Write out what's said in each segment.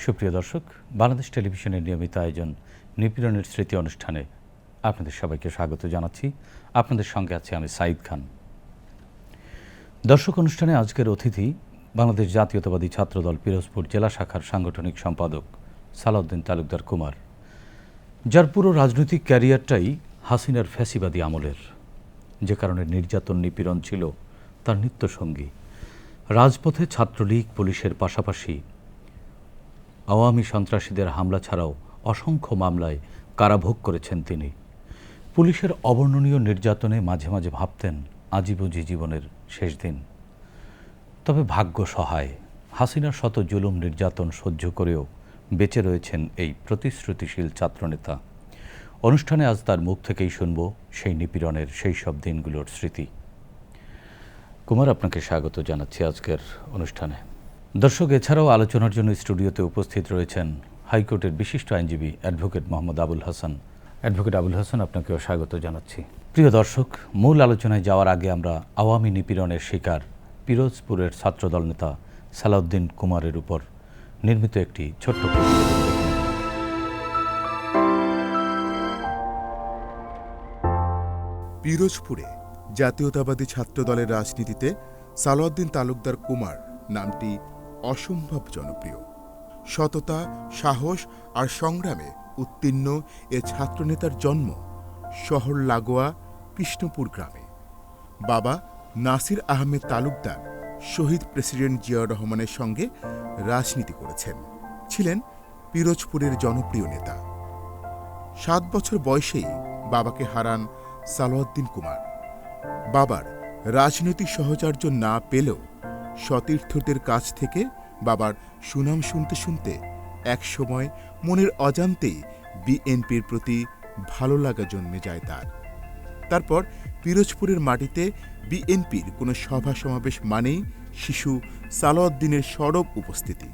সুপ্রিয় দর্শক, বাংলাদেশ টেলিভিশনের নিয়মিত আয়োজন নিপীড়নের স্মৃতি অনুষ্ঠানে আপনাদের সবাইকে স্বাগত জানাচ্ছি। আপনাদের সঙ্গে আছি আমি সাঈদ খান। দর্শক, অনুষ্ঠানে আজকের অতিথি বাংলাদেশ জাতীয়তাবাদী ছাত্রদল পিরোজপুর জেলা শাখার সাংগঠনিক সম্পাদক সালাউদ্দিন তালুকদার কুমার, যার পুরো রাজনৈতিক ক্যারিয়ারটাই হাসিনার ফ্যাসিবাদী আমলের, যে কারণে নির্যাতন নিপীড়ন ছিল তার নিত্যসঙ্গী। রাজপথে ছাত্রলীগ পুলিশের পাশাপাশি আওয়ামী সন্ত্রাসীদের হামলা ছাড়াও অসংখ্য মামলায় কারাভোগ করেছেন তিনি। পুলিশের অবর্ণনীয় নির্যাতনে মাঝে মাঝে ভাবতেন আজীবন জীবনের শেষ দিন। তবে ভাগ্য সহায়, হাসিনার শত জুলুম নির্যাতন সহ্য করেও বেঁচে রয়েছেন এই প্রতিশ্রুতিশীল ছাত্রনেতা। অনুষ্ঠানে আজ তার মুখ থেকেই শুনব সেই নিপীড়নের সেই সব দিনগুলোর স্মৃতি। কুমার, আপনাকে স্বাগত জানাচ্ছি আজকের অনুষ্ঠানে। দর্শক, এছাড়াও আলোচনার জন্য স্টুডিওতে উপস্থিত রয়েছেন হাইকোর্টের বিশিষ্ট আইনজীবী অ্যাডভোকেট মোহাম্মদ আবুল হাসান। অ্যাডভোকেট আবুল হাসান, আপনাকেও স্বাগত জানাচ্ছি। প্রিয় দর্শক, মূল আলোচনায় যাওয়ার আগে আমরা আওয়ামী নিপীড়নের শিকার পিরোজপুরের ছাত্রদল নেতা সালাউদ্দিন কুমারের উপর নির্মিত একটি ছোট্ট প্রতিবেদন দেখে নেব। পিরোজপুরে জাতীয়তাবাদী ছাত্রদলের রাজনীতিতে সালাউদ্দিন তালুকদার কুমার নামটি অসম্ভব জনপ্রিয়। সততা, সাহস আর সংগ্রামে উত্তীর্ণ এ ছাত্রনেতার জন্ম শহর লাগোয়া কৃষ্ণপুর গ্রামে। বাবা নাসির আহমেদ তালুকদার শহীদ প্রেসিডেন্ট জিয়াউর রহমানের সঙ্গে রাজনীতি করেছেন, ছিলেন পিরোজপুরের জনপ্রিয় নেতা। 7 বছর বয়সেই বাবাকে হারান সালাউদ্দিন কুমার। বাবার রাজনৈতিক সহচর্য না পেলেও সতীর্থদের কাছ থেকে বাবার সুনাম শুনতে শুনতে একসময় মনের অজান্তেই বিএনপির প্রতি ভালো লাগা জন্মে যায় তার। তারপর পিরোজপুরের মাটিতে বিএনপির কোনো সভা সমাবেশ মানেই শিশু সালাউদ্দিনের সরব উপস্থিতি।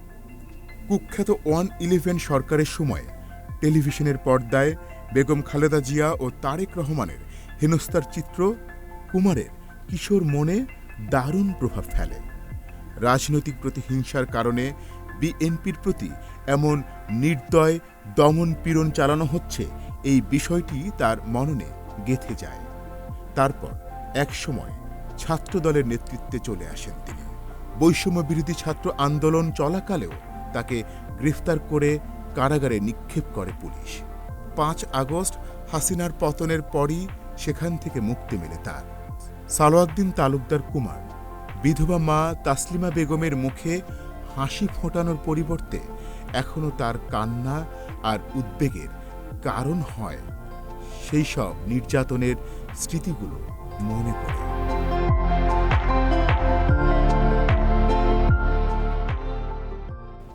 কুখ্যাত 111 সরকারের সময় টেলিভিশনের পর্দায় বেগম খালেদা জিয়া ও তারেক রহমানের হেনস্থার চিত্র কুমারের কিশোর মনে দারুণ প্রভাব ফেলে। রাজনৈতিক প্রতিহিংসার কারণে বিএনপির প্রতি এমন নির্দয় দমন পীড়ন চালানো হচ্ছে, এই বিষয়টি তার মননে গেঁথে যায়। তারপর একসময় ছাত্রদলের নেতৃত্বে চলে আসেন তিনি। বৈষম্য বিরোধী ছাত্র আন্দোলন চলাকালেও তাকে গ্রেফতার করে কারাগারে নিক্ষেপ করে পুলিশ। 5 আগস্ট হাসিনার পতনের পরই সেখান থেকে মুক্তি মেলে তার। সালাউদ্দিন তালুকদার কুমার বিধবা মা তাসলিমা বেগমের মুখে হাসি ফোটানোর পরিবর্তে এখনো তার কান্না আর উদ্বেগের কারণ হয় সেই সব নির্যাতনের স্মৃতিগুলো মনে পড়ে।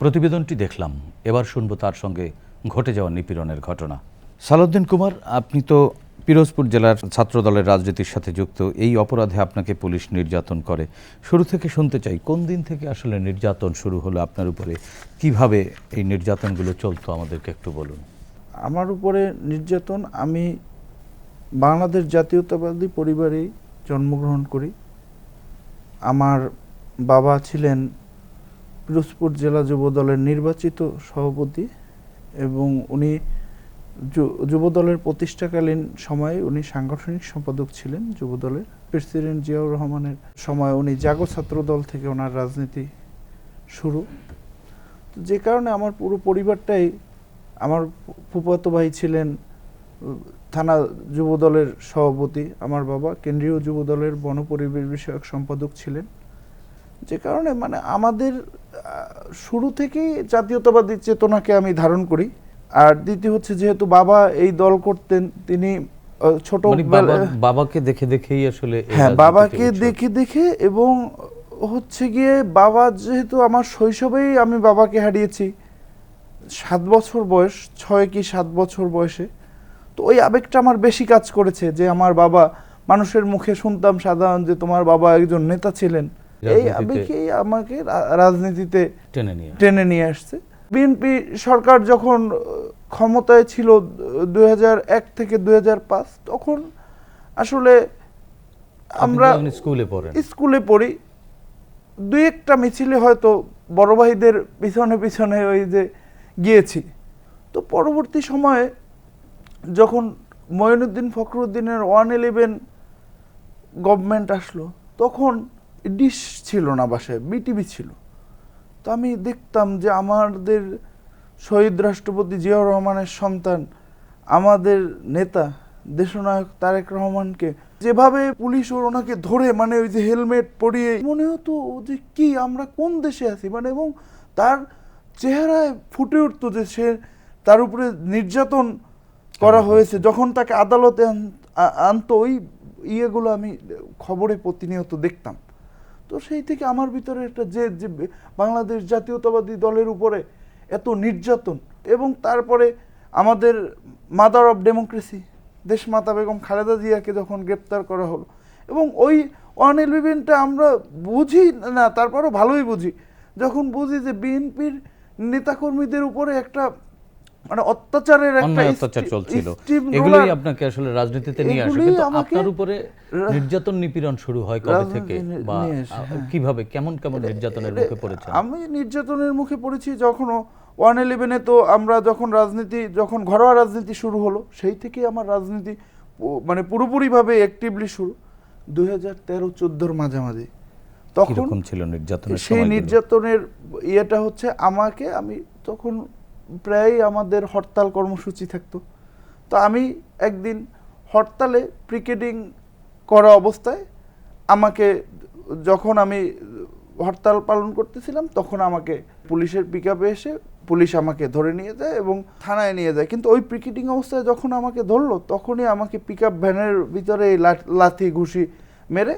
প্রতিবেদনটি দেখলাম, এবার শুনবো তার সঙ্গে ঘটে যাওয়া নিপীড়নের ঘটনা। সালাউদ্দিন কুমার, আপনি তো পিরোজপুর জেলার ছাত্রদলের রাজনীতির সাথে যুক্ত। এই অপরাধে আপনাকে পুলিশ নির্যাতন করে। শুরু থেকে শুনতে চাই, কোন দিন থেকে আসলে নির্যাতন শুরু হলো আপনার উপরে? কিভাবে এই নির্যাতনগুলো চলতো আমাদেরকে একটু বলুন। আমার উপরে নির্যাতন, আমি বাংলাদেশ জাতীয়তাবাদী পরিবারে জন্মগ্রহণ করি। আমার বাবা ছিলেন পিরোজপুর জেলা যুবদলের নির্বাচিত সভাপতি এবং উনি যুবদলের প্রতিষ্ঠাকালীন সময়ে উনি সাংগঠনিক সম্পাদক ছিলেন যুবদলের। প্রেসিডেন্ট জিয়াউর রহমানের সময় উনি জাগো ছাত্রদল থেকে ওনার রাজনীতি শুরু। যে কারণে আমার পুরো পরিবারটাই, আমার ফুফাতো ভাই ছিলেন থানা যুবদলের সভাপতি, আমার বাবা কেন্দ্রীয় যুবদলের বনপরিবেশ বিষয়ক সম্পাদক ছিলেন। যে কারণে আমাদের শুরু থেকেই জাতীয়তাবাদী চেতনাকে আমি ধারণ করি। আর দ্বিতীয় হচ্ছে, যেহেতু বাবা এই দল করতেন, তিনি ছোট বাবাকে দেখে দেখেই আসলে, হ্যাঁ, বাবাকে দেখে দেখে, এবং হচ্ছে গিয়ে বাবা, যেহেতু আমার শৈশবেই আমি বাবাকে হারিয়েছি 7 বছর বয়স, 6 কি 7 বছর বয়সে, তো ওই আবেগটা আমার বেশি কাজ করেছে। যে আমার বাবা, মানুষের মুখে শুনতাম সাধারণ যে তোমার বাবা একজন নেতা ছিলেন, এই আবেগেই আমাকে রাজনীতিতে টেনে নিয়ে আসছে। বিএনপি সরকার যখন ক্ষমতায় ছিল 2001 থেকে 2005, তখন আসলে আমরা স্কুলে পড়ি, 2-1টা মিছিলে হয়তো বড় ভাইদের পিছনে পিছনে ওই যে গিয়েছি। তো পরবর্তী সময়ে যখন মঈনুদ্দিন ফখরুদ্দিনের 111 গভর্নমেন্ট আসলো, তখন ডিশ ছিল না বাসায়, বিটিভি ছিল। তো আমি দেখতাম যে আমাদের শহীদ রাষ্ট্রপতি জিয়াউর রহমানের সন্তান, আমাদের নেতা দেশনায়ক তারেক রহমানকে যেভাবে পুলিশ ওনাকে ধরে, মানে ওই যে হেলমেট পরিয়ে, মনে হতো যে কি আমরা কোন দেশে আছি, মানে এবং তার চেহারায় ফুটে উঠতো যে সে, তার উপরে নির্যাতন করা হয়েছে। যখন তাকে আদালতে আনতো, ওই ইয়েগুলো আমি খবরে প্রতিনিয়ত দেখতাম। তো সেই থেকে আমার ভিতরে একটা যে বাংলাদেশ জাতীয়তাবাদী দলের উপরে এত নির্যাতন, এবং তারপরে আমাদের মাদার অফ ডেমোক্রেসি দেশমাতা বেগম খালেদা জিয়াকে যখন গ্রেপ্তার করা হলো, এবং ওই 111টা আমরা বুঝি না, তারপরও ভালোই বুঝি, যখন বুঝি যে বিএনপির নেতাকর্মীদের উপরে একটা মানে অত্যাচারের একটা অত্যাচার চলছিল, steamroller, এগুলোই আপনাকে আসলে রাজনীতিতে নিয়ে আসে। এগুলোই কিন্তু আমাকে আপনার উপরে নির্যাতন নিপীড়ন শুরু হয় কবে থেকে, বা নিয়ে আসে, হ্যাঁ। কিভাবে, কেমন কেমন নির্যাতনের মুখে পড়েছেন? আমি নির্যাতনের মুখে পড়েছি যখন 111-এ, তো আমরা যখন ঘরোয়া রাজনীতি শুরু হলো, সেই থেকেই আমার রাজনীতি মানে পুরোপুরিভাবে অ্যাক্টিভলি শুরু 2013-14 মাঝামাঝি। তখন কিরকম ছিল নির্যাতনের সেই সময়গুলো? নির্যাতনের ইয়েটা হচ্ছে, আমি তখন প্রায় আমাদের হরতাল কর্মসূচি থাকতো। তো আমি একদিন হরতালে পিকেটিং করা অবস্থায় যখন আমি হরতাল পালন করতেছিলাম, তখন আমাকে পুলিশের পিকআপে এসে পুলিশ আমাকে ধরে নিয়ে যায় এবং থানায় নিয়ে যায়। কিন্তু ওই পিকেটিং অবস্থায় যখন আমাকে ধরলো, তখনই আমাকে পিকআপ ভ্যানের ভিতরে লাথি ঘুষি মেরে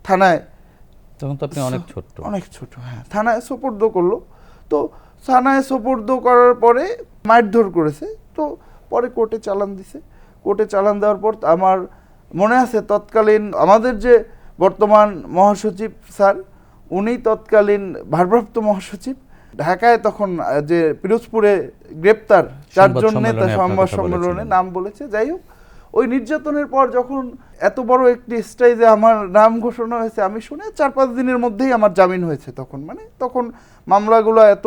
থানায়, তখন তো আপনি অনেক ছোট, হ্যাঁ, থানায় সোপর্দ করলো। তো থানায় সোপর্দ করার পরে মারধর করেছে। তো পরে কোর্টে চালান দিছে। কোর্টে চালান দেওয়ার পর আমার মনে আছে, তৎকালীন আমাদের যে বর্তমান মহাসচিব স্যার, উনি তৎকালীন ভারপ্রাপ্ত মহাসচিব, ঢাকায় তখন যে পিরোজপুরে গ্রেপ্তার 4 জন নেতা সংবাদ সম্মেলনে নাম বলেছে। যাই হোক, ওই নির্যাতনের পর যখন এত বড় একটি স্টেজে আমার নাম ঘোষণা হয়েছে, আমি শুনে 4-5 দিনের মধ্যেই আমার জামিন হয়েছে। তখন মামলাগুলো এত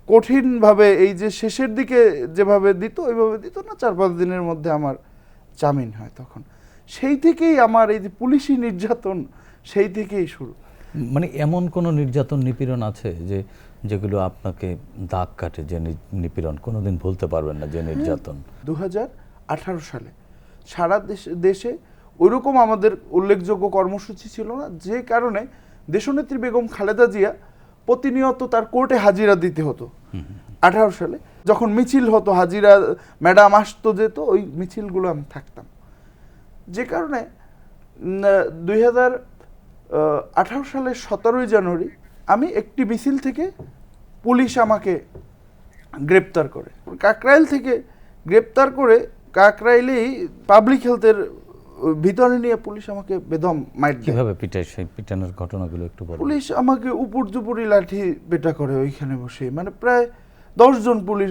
কঠিনভাবে, এই যে শেষের দিকে যেভাবে দিত ওইভাবে দিত না, 4-5 দিনের মধ্যে আমার জামিন হয়। তখন সেই থেকেই আমার এই যে পুলিশি নির্যাতন সেই থেকেই শুরু। মানে এমন কোন নির্যাতন নিপীড়ন আছে যেগুলো আপনাকে দাগ কাটে, যে নিপীড়ন কোনোদিন ভুলতে পারবেন না, যে নির্যাতন? 2018 সালে সারা দেশে ওইরকম আমাদের উল্লেখযোগ্য কর্মসূচি ছিল না, যে কারণে দেশনেত্রী বেগম খালেদা জিয়া প্রতিনিয়ত তার কোর্টে হাজিরা দিতে হতো। 18 সালে যখন মিছিল হতো, হাজিরা ম্যাডাম আসতো যেত, ওই মিছিলগুলো আমি থাকতাম। যে কারণে 2018 সালের 17 জানুয়ারি আমি একটি মিছিল থেকে পুলিশ আমাকে গ্রেপ্তার করে, কাকরাইল থেকে গ্রেপ্তার করে, কাকরাইলেই পাবলিক হেলথের ভিতরে নিয়ে পুলিশ আমাকে বেদম মাইট দেয়। কিভাবে পিটায়, সেই পিটানোর ঘটনাগুলো একটু বলুন। পুলিশ আমাকে উপর্যুপুরি লাঠি পেটা করে ওইখানে বসে, মানে প্রায় 10 জন পুলিশ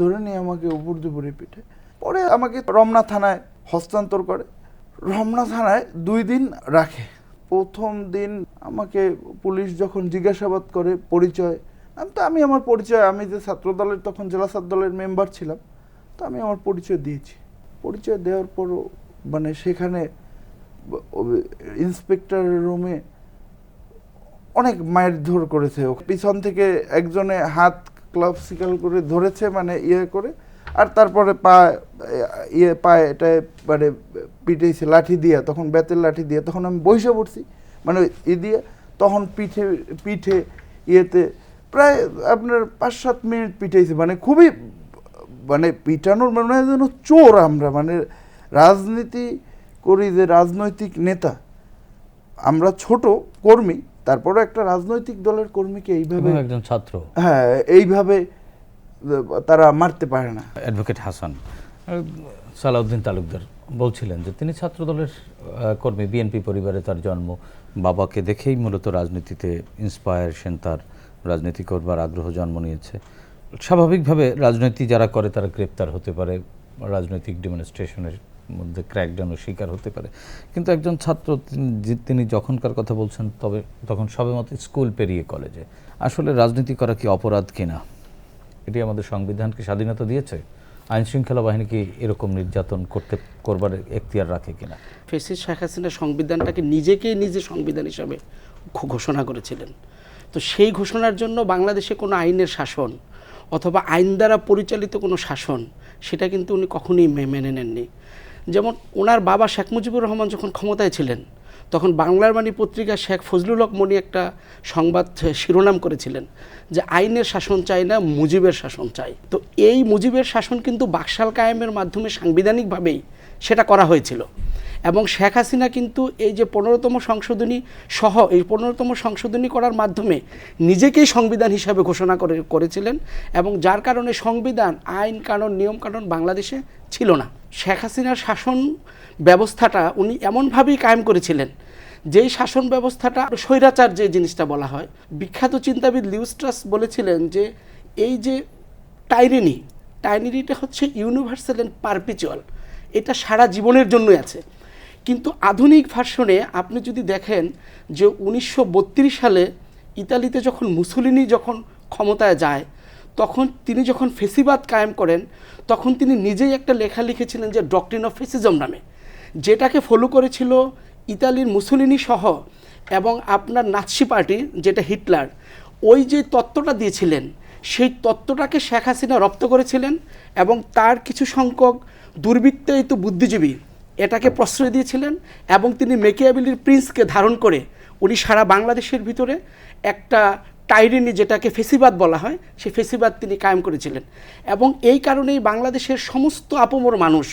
ধরে নিয়ে আমাকে উপর্যুপুরি পিঠে। পরে আমাকে রমনা থানায় হস্তান্তর করে। রমনা থানায় 2 দিন রাখে। প্রথম দিন আমাকে পুলিশ যখন জিজ্ঞাসাবাদ করে পরিচয়, আমি আমার পরিচয়, আমি যে ছাত্রদলের তখন জেলা ছাত্র দলের মেম্বার ছিলাম, তো আমি আমার পরিচয় দিয়েছি। পরিচয় দেওয়ার পরও মানে সেখানে ইন্সপেক্টরের রুমে অনেক মারধর করেছে। পিছন থেকে একজনে হাত ক্লাবসিক্যাল করে ধরেছে, মানে ইয়ে করে, আর তারপরে পায়ে এটায় মানে পিঠেছে লাঠি দিয়ে, তখন বেতের লাঠি দিয়ে। তখন আমি বসে পড়ছি, মানে দিয়ে, তখন পিঠে ইয়েতে প্রায় আপনার 5-7 মিনিট পিঠেছে, মানে খুবই, মানে পিটানোর মনে হয় যেন চোর আমরা, মানে রাজনীতি করি, যে রাজনৈতিক নেতা আমরা, ছোট কর্মী, তারপরে একটা রাজনৈতিক দলের কর্মীকে এইভাবে, একজন ছাত্র, হ্যাঁ, এইভাবে তারা মারতে পারে না। অ্যাডভোকেট হাসান সালাউদ্দিন তালুকদার বলছিলেন যে তিনি ছাত্র দলের কর্মী, বিএনপি পরিবারে তার জন্ম, বাবাকে দেখেই মূলত রাজনীতিতে ইন্সপায়ারেশন, তার রাজনীতি করবার আগ্রহ জন্ম নিয়েছে। স্বাভাবিকভাবে রাজনীতি যারা করে তারা গ্রেপ্তার হতে পারে, রাজনৈতিক ডেমনস্ট্রেশনের মধ্যে ক্র্যাকডাউনের শিকার হতে পারে, কিন্তু একজন ছাত্র তিনি যখনকার কথা বলছেন, তখন সবেমাত্র স্কুল পেরিয়ে কলেজে। আসলে রাজনীতি করা কি অপরাধ কিনা? এটি আমাদের সংবিধানকে স্বাধীনতা দিয়েছে? আইন শৃঙ্খলা বাহিনী কি এরকম নির্যাতন করবার এখতিয়ার রাখে কিনা? ফ্যাসিস্ট শেখ হাসিনা সংবিধানটাকে নিজেকেই নিজে সংবিধান হিসাবে ঘোষণা করেছিলেন। তো সেই ঘোষণার জন্য বাংলাদেশে কোনো আইনের শাসন অথবা আইন দ্বারা পরিচালিত কোনো শাসন সেটা কিন্তু উনি কখনোই মেনে নেননি। যেমন ওনার বাবা শেখ মুজিবুর রহমান যখন ক্ষমতায় ছিলেন তখন বাংলার বাণী পত্রিকা শেখ ফজলুল হক মনি একটা সংবাদ শিরোনাম করেছিলেন যে আইনের শাসন চাই না, মুজিবের শাসন চাই। তো এই মুজিবের শাসন কিন্তু বাকশাল কায়েমের মাধ্যমে সাংবিধানিকভাবেই সেটা করা হয়েছিল। এবং শেখ হাসিনা কিন্তু এই যে 15তম সংশোধনী সহ এই 15তম সংশোধনী করার মাধ্যমে নিজেকেই সংবিধান হিসাবে ঘোষণা করেছিলেন এবং যার কারণে সংবিধান, আইন কানুন, নিয়ম কানুন বাংলাদেশে ছিল না। শেখ হাসিনার শাসন ব্যবস্থাটা উনি এমনভাবেই কায়েম করেছিলেন যেই শাসন ব্যবস্থাটা স্বৈরাচার যে জিনিসটা বলা হয়। বিখ্যাত চিন্তাবিদ লিউ স্ট্রাস বলেছিলেন যে এই যে টাইরেনিটা হচ্ছে ইউনিভার্সাল অ্যান্ড পারপিচুয়াল, এটা সারা জীবনের জন্যই আছে। কিন্তু আধুনিক ভার্সনে আপনি যদি দেখেন যে 1932 সালে ইতালিতে যখন মুসোলিনি যখন ক্ষমতায় যায় তখন তিনি যখন ফেসিবাদ কায়েম করেন তখন তিনি নিজেই একটা লেখা লিখেছিলেন যে ডক্ট্রিন অফ ফেসিজম নামে, যেটাকে ফলো করেছিল ইতালির মুসোলিনি সহ এবং আপনার নাৎসি পার্টি যেটা হিটলার, ওই যে তত্ত্বটা দিয়েছিলেন সেই তত্ত্বটাকে শেখ হাসিনা রপ্ত করেছিলেন এবং তার কিছু সংখ্যক দুর্বৃত্তায়িত বুদ্ধিজীবী এটাকে প্রশ্রয় দিয়েছিলেন এবং তিনি মেকিয়াভেলির প্রিন্সকে ধারণ করে উনি সারা বাংলাদেশের ভিতরে একটা টাইরেনি, যেটাকে ফেসিবাদ বলা হয়, সেই ফেসিবাদ তিনি কায়েম করেছিলেন। এবং এই কারণেই বাংলাদেশের সমস্ত আপামর মানুষ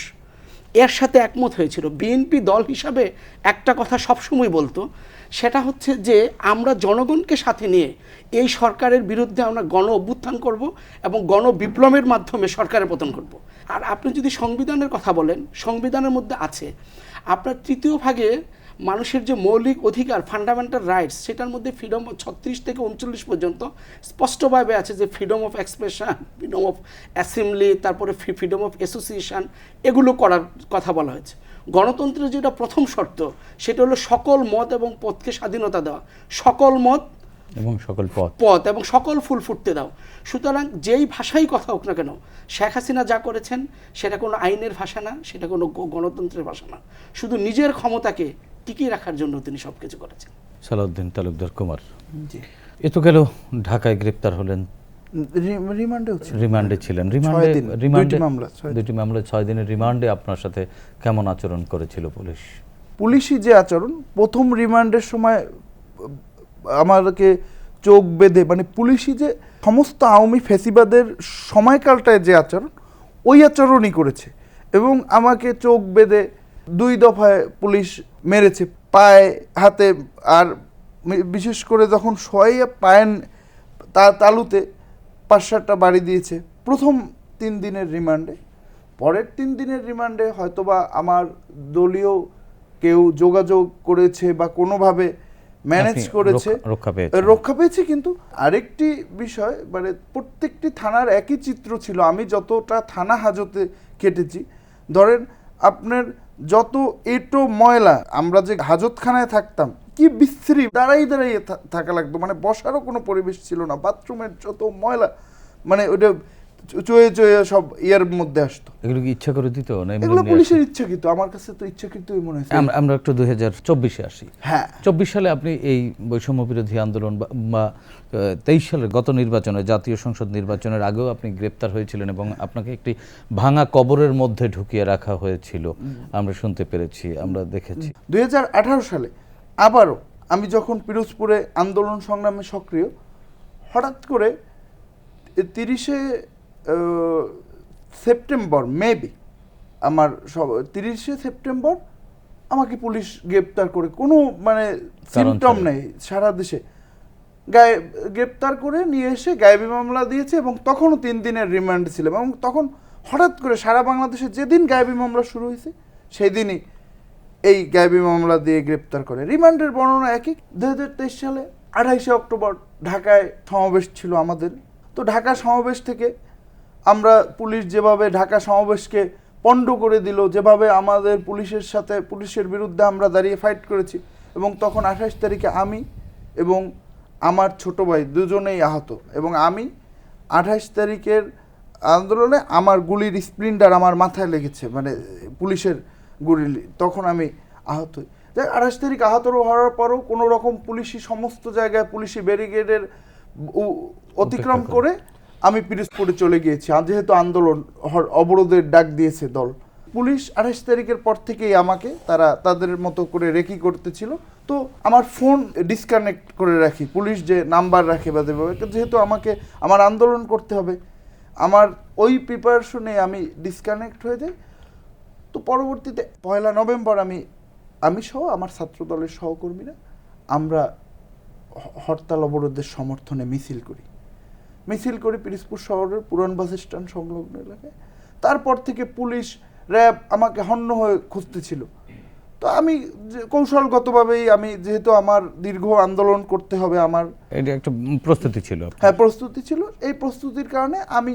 এর সাথে একমত হয়েছিল। বিএনপি দল হিসাবে একটা কথা সবসময় বলতো, সেটা হচ্ছে যে আমরা জনগণকে সাথে নিয়ে এই সরকারের বিরুদ্ধে আমরা গণ অভ্যুত্থান করব এবং গণ বিপ্লবের মাধ্যমে সরকারের পতন করব। আর আপনি যদি সংবিধানের কথা বলেন, সংবিধানের মধ্যে আছে আপনার 3য় ভাগে মানুষের যে মৌলিক অধিকার, ফান্ডামেন্টাল রাইটস, সেটার মধ্যে ফ্রিডম 36 থেকে 39 পর্যন্ত স্পষ্টভাবে আছে যে freedom of expression, freedom of assembly, তারপরে ফ্রিডম অফ অ্যাসোসিয়েশন, এগুলো করার কথা বলা হয়েছে। গণতন্ত্রের যেটা প্রথম শর্ত সেটা হলো সকল মত এবং পথকে স্বাধীনতা দেওয়া, সকল মত এবং সকল পথ এবং সকল ফুল ফুটতে দাও। সুতরাং যেই ভাষাই কথা হোক না কেন, শেখ হাসিনা যা করেছেন সেটা কোনো আইনের ভাষা না, সেটা কোনো গণতন্ত্রের ভাষা না, শুধু নিজের ক্ষমতাকে টিকিয়ে রাখার জন্য তিনি সব কিছু করেছেন। সালাউদ্দিন তালুকদার কুমার, জি, এ তো গেল ঢাকায় গ্রেপ্তার হলেন, রিমান্ডে ছিলেন। দুটি মামলা 6 দিনের রিমান্ডে আপনার সাথে কেমন আচরণ করেছিল পুলিশ? পুলিশি যে আচরণ, প্রথম রিমান্ডের সময় আমাদেরকে চোখ বেঁধে, মানে পুলিশি যে সমস্ত আওয়ামী ফেসিবাদের সময়কালটায় যে আচরণ, ওই আচরণই করেছে এবং আমাকে চোখ বেঁধে 2 দফায় পুলিশ মেরেছে, পায়ে হাতে, আর বিশেষ করে যখন শোয়াইয়া পায়ের তালুতে 5-7টা বাড়ি দিয়েছে প্রথম 3 দিনের রিমান্ডে। পরের 3 দিনের রিমান্ডে হয়তোবা আমার দলীয় কেউ যোগাযোগ করেছে বা কোনোভাবে ম্যানেজ করেছে, রক্ষা পেয়েছে। কিন্তু আরেকটি বিষয়, মানে প্রত্যেকটি থানার একই চিত্র ছিল। আমি যতটা থানা হাজতে কেটেছি, ধরেন আপনার যত এঁটো ময়লা, আমরা যে হাজতখানায় থাকতাম কি বিশ্রী, দাঁড়াইয়ে থাকা লাগতো, মানে বসারও কোনো পরিবেশ ছিল না। বাথরুমের যত ময়লা, মানে ওটা চয়ে সব ইয়ার মধ্যে আসতো। এগুলো কি ইচ্ছা করে দিত না? এগুলো পুলিশের ইচ্ছাকৃত, আমার কাছে তো ইচ্ছাকৃতই মনে হয়েছে। আমরা একটু 2024-এ আসি। হ্যাঁ, 24 সালে আপনি এই বৈষম্য বিরোধী আন্দোলন বা 23 সালের গত নির্বাচনে, জাতীয় সংসদ নির্বাচনের আগেও আপনি গ্রেপ্তার হয়েছিলেন এবং আপনাকে একটি ভাঙা কবরের মধ্যে ঢুকিয়ে রাখা হয়েছিল, আমরা শুনতে পেরেছি, আমরা দেখেছি। 2018 সালে আবারও আমি যখন পিরোজপুরে আন্দোলন সংগ্রামে সক্রিয়, হঠাৎ করে 30শে সেপ্টেম্বর, মেবি আমার 30শে সেপ্টেম্বর আমাকে পুলিশ গ্রেপ্তার করে, কোনো মানে সিমটম নেই, সারা দেশে গ্রেপ্তার করে নিয়ে এসে গায়েবী মামলা দিয়েছে এবং তখনও 3 দিনের রিমান্ড ছিল। এবং তখন হঠাৎ করে সারা বাংলাদেশে যেদিন গায়েবী মামলা শুরু হয়েছে সেই দিনই এই গায়েবী মামলা দিয়ে গ্রেপ্তার করে। রিমান্ডের বর্ণনা একই। 2023 সালে 28শে অক্টোবর ঢাকায় সমাবেশ ছিল আমাদের। তো ঢাকা সমাবেশ থেকে আমরা, পুলিশ যেভাবে ঢাকা সমাবেশকে পণ্ড করে দিল, যেভাবে আমাদের পুলিশের সাথে, পুলিশের বিরুদ্ধে আমরা দাঁড়িয়ে ফাইট করেছি, এবং তখন 28 তারিখে আমি এবং আমার ছোট ভাই দুজনেই আহত, এবং আমি 28 তারিখের আন্দোলনে আমার গুলির স্প্লিন্টার আমার মাথায় লেগেছে, মানে পুলিশের গুলি, তখন আমি আহত হই। 28 তারিখ আহত হওয়ার পরও কোনো রকম পুলিশি সমস্ত জায়গায় পুলিশি ব্যারিকেডের অতিক্রম করে আমি পিরোজপুরে চলে গিয়েছি, যেহেতু আন্দোলন অবরোধের ডাক দিয়েছে দল। পুলিশ 28 তারিখের পর থেকেই আমাকে তারা তাদের মতো করে রেকি করতেছিল। তো আমার ফোন ডিসকানেক্ট করে রাখি, পুলিশ যে নাম্বার রাখে বা যেহেতু আমাকে আমার আন্দোলন করতে হবে, আমার ওই প্রিপারেশনে আমি ডিসকানেক্ট হয়ে যাই। তো পরবর্তীতে 1 নভেম্বর আমি সহ আমার ছাত্র দলের সহকর্মীরা আমরা হরতাল অবরোধের সমর্থনে মিছিল করি পিরোজপুর শহরের পুরান বাস স্ট্যান্ড সংলগ্ন এলাকায়। তারপর থেকে পুলিশ র্যাব আমাকে হন্য হয়ে খুঁজতেছিল। তো আমি কৌশলগতভাবেই আমি যেহেতু আমার দীর্ঘ আন্দোলন করতে হবে, আমার এটা একটা প্রস্তুতি ছিল। হ্যাঁ, প্রস্তুতি ছিল। এই প্রস্তুতির কারণে আমি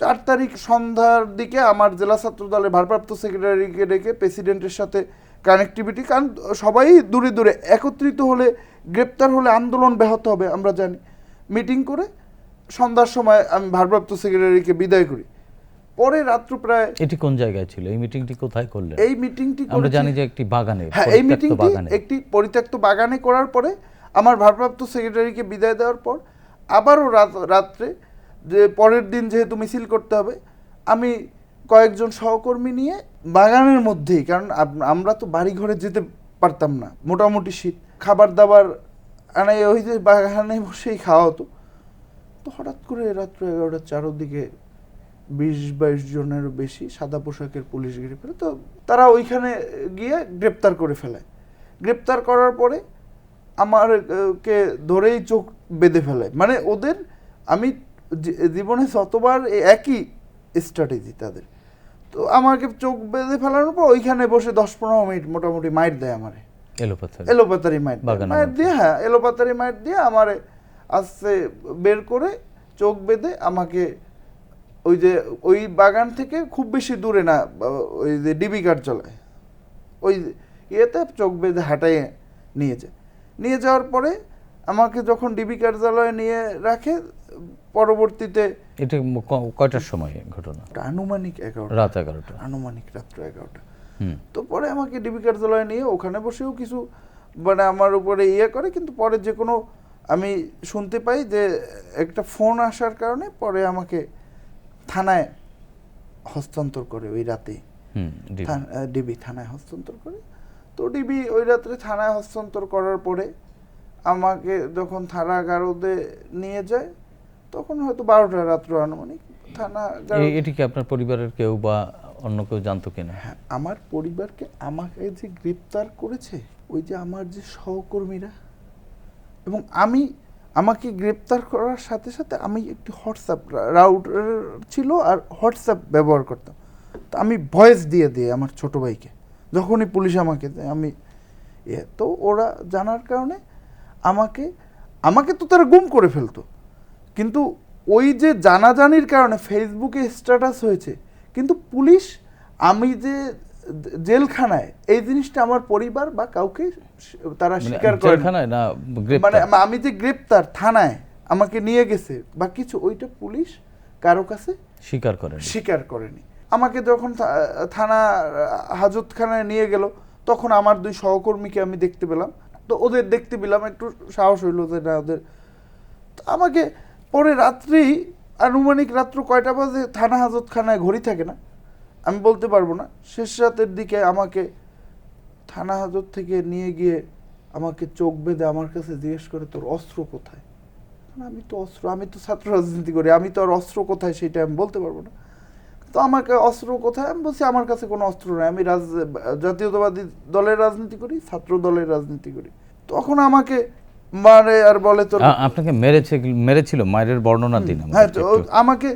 4 তারিখ সন্ধ্যার দিকে আমার জেলা ছাত্র দলের ভারপ্রাপ্ত সেক্রেটারিকে ডেকে প্রেসিডেন্টের সাথে কানেক্টিভিটি, কারণ সবাই দূরে দূরে একত্রিত হলে গ্রেপ্তার হলে আন্দোলন ব্যাহত হবে আমরা জানি, মিটিং করে সন্ধ্যার সময় আমি ভারপ্রাপ্ত সেক্রেটারিকে বিদায় করি। পরে রাত্র প্রায়, এটি কোন জায়গায় ছিল? এই মিটিংটি কোথায় করলেন? এই মিটিংটি আমরা জানি যে একটি বাগানে, হ্যাঁ, এই মিটিংটি একটি পরিত্যক্ত বাগানে করার পরে আমার ভারপ্রাপ্ত সেক্রেটারিকে বিদায় দেওয়ার পর আবারও রাত্রে, যে পরের দিন যেহেতু মিছিল করতে হবে, আমি কয়েকজন সহকর্মী নিয়ে বাগানের মধ্যেই, কারণ আমরা তো বাড়ি ঘরে যেতে পারতাম না, মোটামুটি শীত, খাবার দাবার আনাই ওই যে বাগানে বসেই খাওয়া হতো। তো হঠাৎ করে রাত্র 11টার চারদিকে 20-22 জনেরও বেশি সাদা পোশাকের পুলিশ ঘিরে ফেলে। তো তারা ওইখানে গিয়ে গ্রেপ্তার করে ফেলে। গ্রেপ্তার করার পরে আমারকে ধরেই চোখ বেঁধে ফেলে। মানে ওদের, আমি জীবনে যতবার একই স্ট্র্যাটেজি তাদের। তো আমাকে চোখ বেঁধে ফেলানোর পর ওইখানে বসে 10-15 মিনিট মোটামুটি মাইর দেয় আমারে, এলোপাতারি মাইর দিয়ে, হ্যাঁ এলোপাতারি মাইর দিয়ে আমারে আস্তে বের করে চোখ বেঁধে আমাকে ওই বাগান থেকে খুব বেশি দূরে না, ওই যে ডিবি কার্যালয় ওই ইয়েতে চোখ বেঁধে হাঁটাইয়ে নিয়ে যাওয়ার পরে আমাকে যখন ডিবি কার্যালয়ে নিয়ে রাখে, পরবর্তীতে এটা কয়টার সময় ঘটনা? আনুমানিক 11টা, রাত 11টা, আনুমানিক রাত্র 11টা। তো পরে আমাকে ডিবি কার্যালয়ে নিয়ে ওখানে বসেও কিছু মানে আমার উপরে করে, কিন্তু পরে যে কোনো আমি শুনতে পাই যে একটা ফোন আসার কারণে পরে আমাকে থানায় হস্তান্তর করে ওই রাতে, ডিবি থানায় হস্তান্তর করে। তো ডিবি ওই রাত্রে থানায় হস্তান্তর করার পরে আমাকে যখন থানাগারদে নিয়ে যায়, তখন হয়তো 12টা রাত্র আনুমানিক। এটি কি আপনার পরিবারের কেউ বা অন্য কেউ জানতো কিনা? হ্যাঁ, আমার পরিবারকে, আমাকে যে গ্রেপ্তার করেছে ওই যে আমার যে সহকর্মীরা, এবং আমাকে গ্রেপ্তার করার সাথে সাথে আমি একটি হোয়াটসঅ্যাপ রাউটার ছিল আর হোয়াটসঅ্যাপ ব্যবহার করতাম। তো আমি ভয়েস দিয়ে আমার ছোট ভাইকে, যখনই পুলিশ আমাকে আমি তো ওরা জানার কারণে আমাকে তো তারা গুম করে ফেলতো, কিন্তু ওই যে জানাজানির কারণে ফেসবুকে স্ট্যাটাস হয়েছে, কিন্তু পুলিশ আমি যে জেলখানায় এই জিনিসটা আমার পরিবার বা কাউকে তারা স্বীকার করে না, মানে আমি যে গ্রেপ্তার থানায় আমাকে নিয়ে গেছে বা কিছু, ওইটা পুলিশ কারো কাছে স্বীকার করেনি। আমাকে যখন থানা হাজতখানায় নিয়ে গেল, তখন আমার 2 সহকর্মীকে আমি দেখতে পেলাম। তো ওদের দেখতে পেলাম, একটু সাহস হইলো যে না ওদের। তো আমাকে পরে রাত্রেই, আনুমানিক রাত্র কয়টা বাজে, থানা হাজতখানায় ঘড়ি থাকে না, আমি বলতে পারবো না, শেষ রাতের দিকে আমাকে থানা হাজত থেকে নিয়ে গিয়ে আমাকে চোখ বেঁধে আমার কাছে জিজ্ঞেস করে তোর অস্ত্র কোথায়। আমি তো ছাত্র রাজনীতি করি, আমি তো আর অস্ত্র কোথায় সেটা আমি বলতে পারবো না। তো আমাকে অস্ত্র কোথায়, আমি বলছি আমার কাছে কোনো অস্ত্র নেই, আমি জাতীয়তাবাদী দলের রাজনীতি করি, ছাত্র দলের রাজনীতি করি। তখন আমাকে মারে আর বলে তোর, আপনাকে মেরেছিল, মায়ের বর্ণনা দিন। হ্যাঁ, আমাকে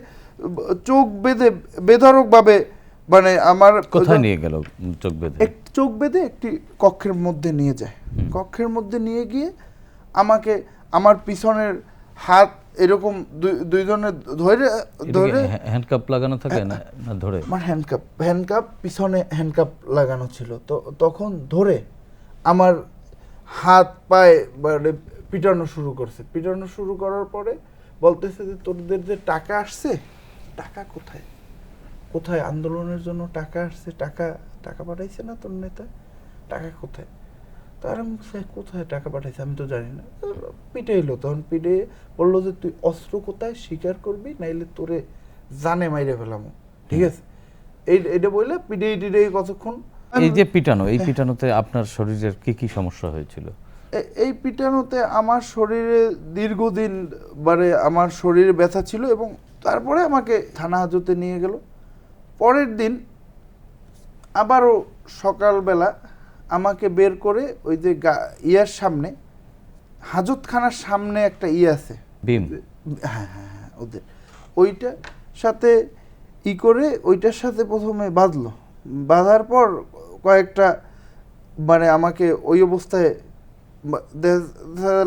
চোখ বেঁধে বেধড়ক ভাবে, মানে আমার কোথায় নিয়ে গেল? চোখ বেঁধে একটি কক্ষের মধ্যে নিয়ে যায়। কক্ষের মধ্যে নিয়ে গিয়ে আমাকে আমার পিছনের হাত এরকম দুইজনের ধরে হ্যান্ডকাপ লাগানো থাকে না ধরে, আমার হ্যান্ডকাপ পিছনে হ্যান্ডকাপ লাগানো ছিল। তো তখন ধরে আমার হাত পায়ে মানে পিটানো শুরু করার পরে বলতেছে যে তোদের যে টাকা আসছে, টাকা কোথায়, কোথায় আন্দোলনের জন্য টাকা আসছে, টাকা টাকা পাঠাইছে না তোর নেতা, টাকা কোথায়? তার আমি বলছি, কোথায় টাকা পাঠাইছে আমি তো জানি না। পিটে এলো, তখন পিটে বললো যে তুই অস্ত্র কোথায় স্বীকার করবি, নাইলে তোরে জানে মাইরে ফেলাম, ঠিক আছে? এইটা বললে পিটে টিটে কতক্ষণ। এই যে পিটানো, এই পিটানোতে আপনার শরীরের কি কি সমস্যা হয়েছিল? এই পিটানোতে আমার শরীরে দীর্ঘদিন আমার শরীরে ব্যথা ছিল, এবং তারপরে আমাকে থানা হাজতে নিয়ে গেল। পরের দিন আবারও সকালবেলা আমাকে বের করে ওই যে ইয়ার সামনে, হাজতখানার সামনে একটা আছে, বিম, হ্যাঁ হ্যাঁ হ্যাঁ ওদের, ওইটা সাথে করে ওইটার সাথে প্রথমে বাঁধলো। বাঁধার পর কয়েকটা আমাকে ওই অবস্থায়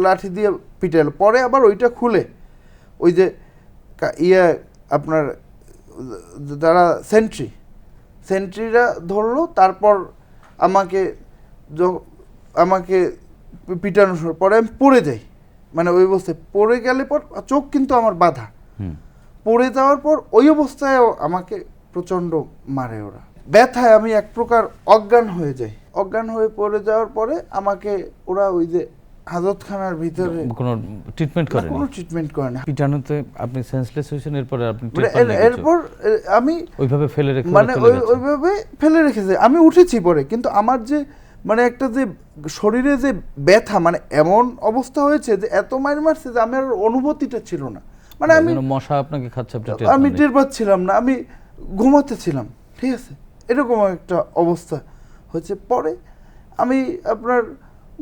লাঠি দিয়ে পিটালো। পরে আবার ওইটা খুলে ওই যে আপনার যারা সেন্ট্রিরা ধরলো, তারপর আমাকে পিটানো শুরু। পরে আমি পড়ে যাই, ওই অবস্থায় পড়ে গেলে পর চোখ কিন্তু আমার বাঁধা। পড়ে যাওয়ার পর ওই অবস্থায় আমাকে প্রচণ্ড মারে ওরা। ব্যথায় আমি এক প্রকার অজ্ঞান হয়ে যাই। অজ্ঞান হয়ে পড়ে যাওয়ার পরে আমাকে ওরা ওই যে হাজতখানার ভিতরে কোনো ট্রিটমেন্ট করেনি? কোনো ট্রিটমেন্ট করে না। পিটানোতে আপনি সেন্সলেস হয়েছেন, এরপর আপনি এরপর আমি ওইভাবে ফেলে রেখে ওইভাবে ফেলে রেখেছে। আমি উঠেছি পরে, কিন্তু আমার যে একটা যে শরীরে যে ব্যথা, এমন অবস্থা হয়েছে যে এত মার মারছে যে আমার অনুভূতিটা ছিল না। আমি মশা আপনাকে খাচ্ছে, আমি টের পাচ্ছিলাম না, আমি ঘুমাতেছিলাম, ঠিক আছে? এরকম একটা অবস্থা হয়েছে। পরে আমি আপনার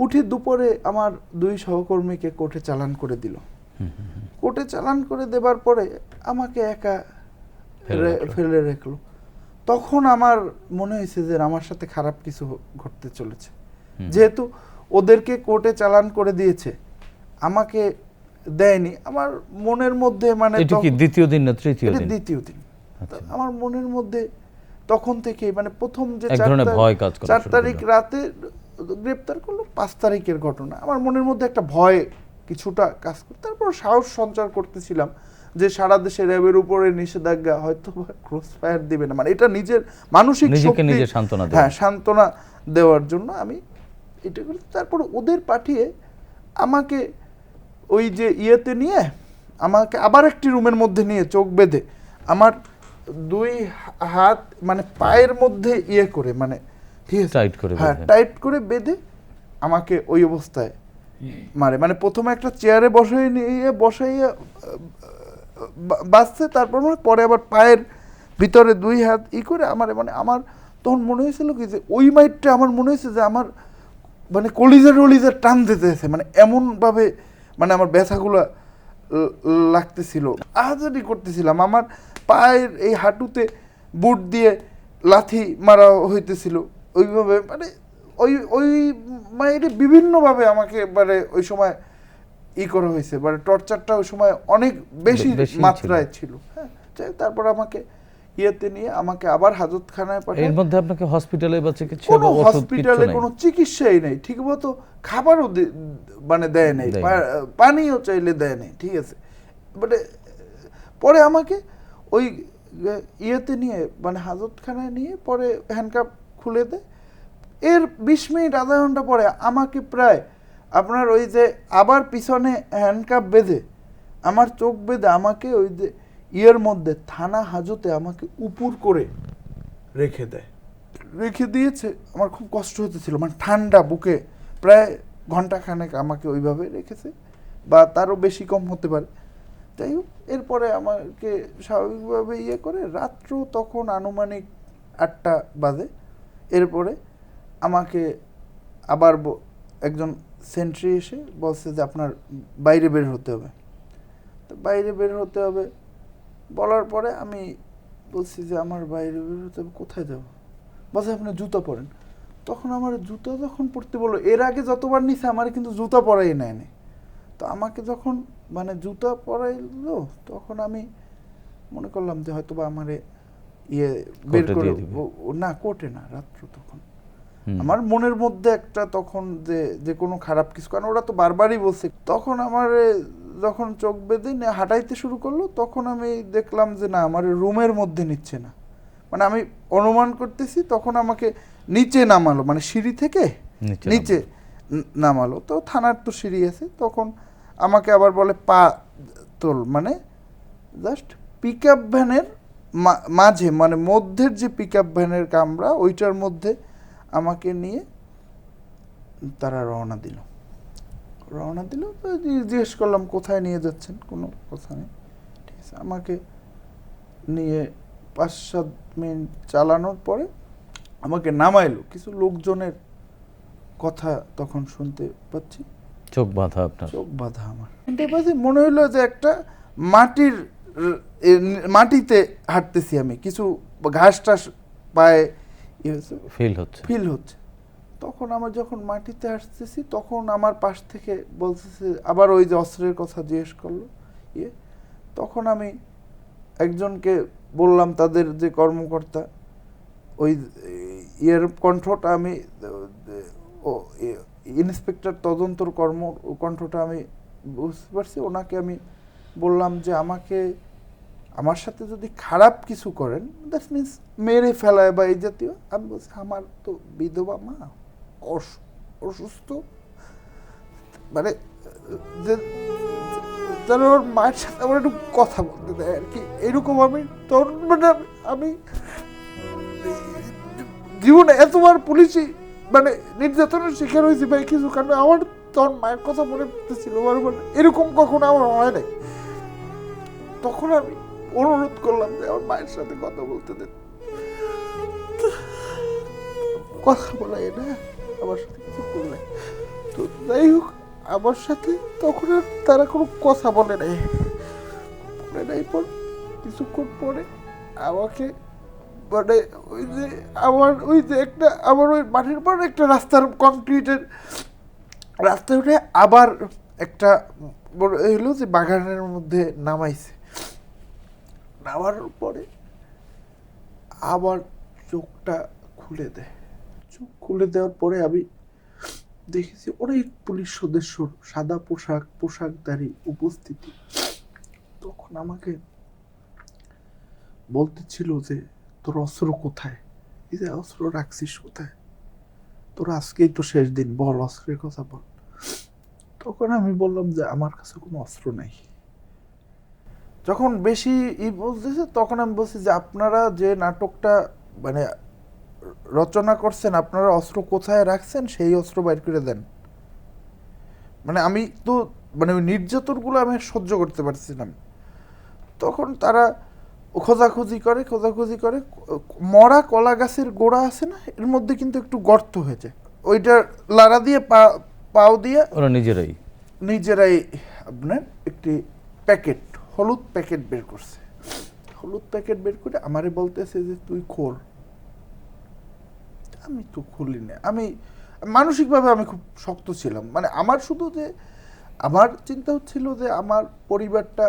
উঠে দুপুরে আমার 2 সহকর্মীকে কোর্টে চালান করে দিল। কোর্টে চালান করে দেবার পরে আমাকে একা ফেলে রাখলো। তখন আমার মনে হয়েছে যে আমার সাথে খারাপ কিছু ঘটতে চলেছে, যেহেতু ওদেরকে কোর্টে চালান করে দিয়েছে, আমাকে দেয়নি। আমার মনের মধ্যে এটা কি দ্বিতীয় দিন না তৃতীয় দিন? দ্বিতীয় দিন। আমার মনের মধ্যে তখন থেকে প্রথম যে 4 তারিখ রাতে গ্রেপ্তার করলো, 5 তারিখের ঘটনা, আমার মনের মধ্যে একটা ভয় কিছুটা কাজ করতে। তারপর সাহস সঞ্চার করতেছিলাম যে সারা দেশে র্যাবের উপরে নিষেধাজ্ঞা, হয়তো ক্রস ফায়ার দিবে না, এটা নিজের মানসিক শক্তি, হ্যাঁ, সান্ত্বনা দেওয়ার জন্য আমি এটা করি। তারপর ওদের পাঠিয়ে আমাকে ওই যে নিয়ে আমাকে আবার একটি রুমের মধ্যে নিয়ে চোখ বেঁধে আমার 2 হাত পায়ের মধ্যে করে ঠিক আছে, টাইট করে বেঁধে আমাকে ওই অবস্থায় মারে। প্রথমে একটা চেয়ারে বসাইয়ে বাঁচছে, তারপর পরে আবার পায়ের ভিতরে 2 হাত করে আমার আমার তখন মনে হয়েছিল কি যে ওই মাইটটা আমার মনে হয়েছে যে আমার কলিজার টান দিতেছে, এমনভাবে আমার ব্যথাগুলো লাগতেছিল, আহাজারি করতেছিলাম। আমার পায়ের এই হাঁটুতে বুট দিয়ে লাথি মারা হইতেছিল ওইভাবে, ওই এটা বিভিন্নভাবে আমাকে ওই সময় করা হয়েছে, টর্চারটা ওই সময় অনেক বেশি মাত্রায় ছিল। হ্যাঁ, তারপর আমাকে নিয়ে আমাকে আবার হাজতখানায় পাঠায়। এর মধ্যে আপনাকে হসপিটালে বা চিকিৎসা, হসপিটালে কোনো চিকিৎসাই নেই, ঠিকমতো খাবারও দেয় নাই, পানিও চাইলে দেয় নাই, ঠিক আছে? পরে আমাকে ওই নিয়ে হাজতখানায় নিয়ে পরে হ্যান্ডকাপ খুলে দেয়। এর 20 মিনিট আধা ঘন্টা পরে আমাকে প্রায় আপনার ওই যে আবার পিছনে হ্যান্ডকাপ বেঁধে আমার চোখ বেঁধে আমাকে ওই যে মধ্যে থানা হাজতে আমাকে উপর করে রেখে দিয়েছে। আমার খুব কষ্ট হতেছিল, ঠান্ডা বুকে প্রায় ঘন্টাখানেক আমাকে ওইভাবে রেখেছে, বা তারও বেশি কম হতে পারে। যাই হোক, এরপরে আমাকে স্বাভাবিকভাবে করে রাত্র তখন আনুমানিক 8টা বাজে। এরপরে আমাকে আবার একজন সেন্ট্রি এসে বলছে যে আপনার বাইরে বের হতে হবে। তো বাইরে বের হতে হবে বলার পরে আমি বলছি যে আমার বাইরে বের হতে হবে, কোথায় যাব? বলছে আপনি জুতা পরেন। তখন আমার জুতা যখন পরতে বললো, এর আগে যতবার নিছে আমার কিন্তু জুতা পরাই নেয়নি। তো আমাকে যখন জুতা পরাইলো, তখন আমি মনে করলাম যে হয়তো বা আমারে বের করে, না কোর্টে না, রাত্র তখন আমার মনের মধ্যে একটা তখন যে কোনো খারাপ কিছু, কারণ ওরা তো বারবারই বলছে, তখন আমার যখন চোখ বেঁধে নিয়ে হাঁটাইতে শুরু করলো, তখন আমি দেখলাম যে না, আমার রুমের মধ্যে নিচ্ছে না। মানে আমি অনুমান করতেছি তখন আমাকে নিচে নামালো, মানে সিঁড়ি থেকে নিচে নামালো। তো থানার তো সিঁড়ি আছে, তখন আমাকে আবার বলে পা তোল, মানে জাস্ট পিক আপ ভ্যানের মাঝে, মানে মধ্যের যে পিক আপ ভ্যানের কামরা, ওইটার মধ্যে আমাকে নিয়ে তারা রওনা দিল। তো জিজ্ঞেস করলাম কোথায় নিয়ে যাচ্ছেন, কোনো কথা নেই, ঠিক আছে। আমাকে নিয়ে 5-7 মিনিট চালানোর পরে আমাকে নামাইলো। কিছু লোকজনের কথা তখন শুনতে পাচ্ছি, চোখ বাঁধা আপনার? চোখ বাঁধা আমার। শুনতে পাচ্ছি, মনে হইলো যে একটা মাটিতে হাঁটতেছি আমি, কিছু ঘাস টাস পায়ে ফিল হচ্ছে। তখন আমার যখন মাটিতে হাঁটতেছি, তখন আমার পাশ থেকে বলতেছে, আবার ওই যে অস্ত্রের কথা জিজ্ঞেস করলো তখন আমি একজনকে বললাম, তাদের যে কর্মকর্তা, ওই কণ্ঠটা আমি ইন্সপেক্টর তদন্তর কণ্ঠটা আমি বুঝতে পারছি। ওনাকে আমি বললাম যে আমার সাথে যদি খারাপ কিছু করেন, দ্যাট মিনস মেরে ফেলায় বা এই জাতীয়। আমি বলছি আমার তো বিধবা মা, অসুস্থ, মানে ওর মায়ের সাথে আমার একটু কথা বলতে দেয় আর কি, এরকম। আমি জীবনে এতবার পুলিশি মানে নির্যাতনের শিকার হয়েছি ভাই, কিছু কারণ আমার তোর মায়ের কথা মনে পড়তেছিল বারবার, এরকম কখনো আমার হয় নাই। তখন আমি অনুরোধ করলাম যে আমার মায়ের সাথে কথা বলতে দেন, কথা বলাই না, আমার সাথে কিছু করলে। তো যাই হোক, আমার সাথে তখন আর তারা কোনো কথা বলে নাই। পর কিছুক্ষণ পরে আমাকে মানে ওই মাটির পর একটা রাস্তার কংক্রিটের রাস্তা উঠে আবার একটা হলো যে বাগানের মধ্যে নামাইছে। নামার পরে আবার চোখটা খুলে দেয়। চোখ খুলে দেওয়ার পরে আমি দেখেছি অনেক পুলিশ সদস্য সাদা পোশাকধারী উপস্থিতি। তখন আমাকে বলতেছিল যে তোর অস্ত্র কোথায়, এই যে অস্ত্র রাখছিস কোথায়, তোর আজকেই তো শেষ দিন, বল অস্ত্রের কথা বল। তখন আমি বললাম যে আমার কাছে কোনো অস্ত্র নাই। যখন বেশি বলতেছে, তখন আমি বলছি যে আপনারা যে নাটকটা মানে রচনা করছেন, আপনারা অস্ত্র কোথায় রাখছেন সেই অস্ত্র বাইর করে দেন। মানে আমি তো মানে ওই নির্যাতনগুলো আমি সহ্য করতে পারছিলাম। তখন তারা খোঁজাখুঁজি করে মরা কলা গাছের গোড়া আছে না, এর মধ্যে কিন্তু একটু গর্ত হয়ে যায়, ওইটা লাড়া দিয়ে পাও দিয়ে ওরা নিজেরাই আপনার একটি প্যাকেট, হলুদ প্যাকেট বের করছে। হলুদ প্যাকেট বের করে আমারে বলতেছে যে তুই খোল। আমি তো খুলি না, আমি মানসিকভাবে আমি খুব শক্ত ছিলাম। মানে আমার শুধু যে আমার চিন্তা হচ্ছিল যে আমার পরিবারটা,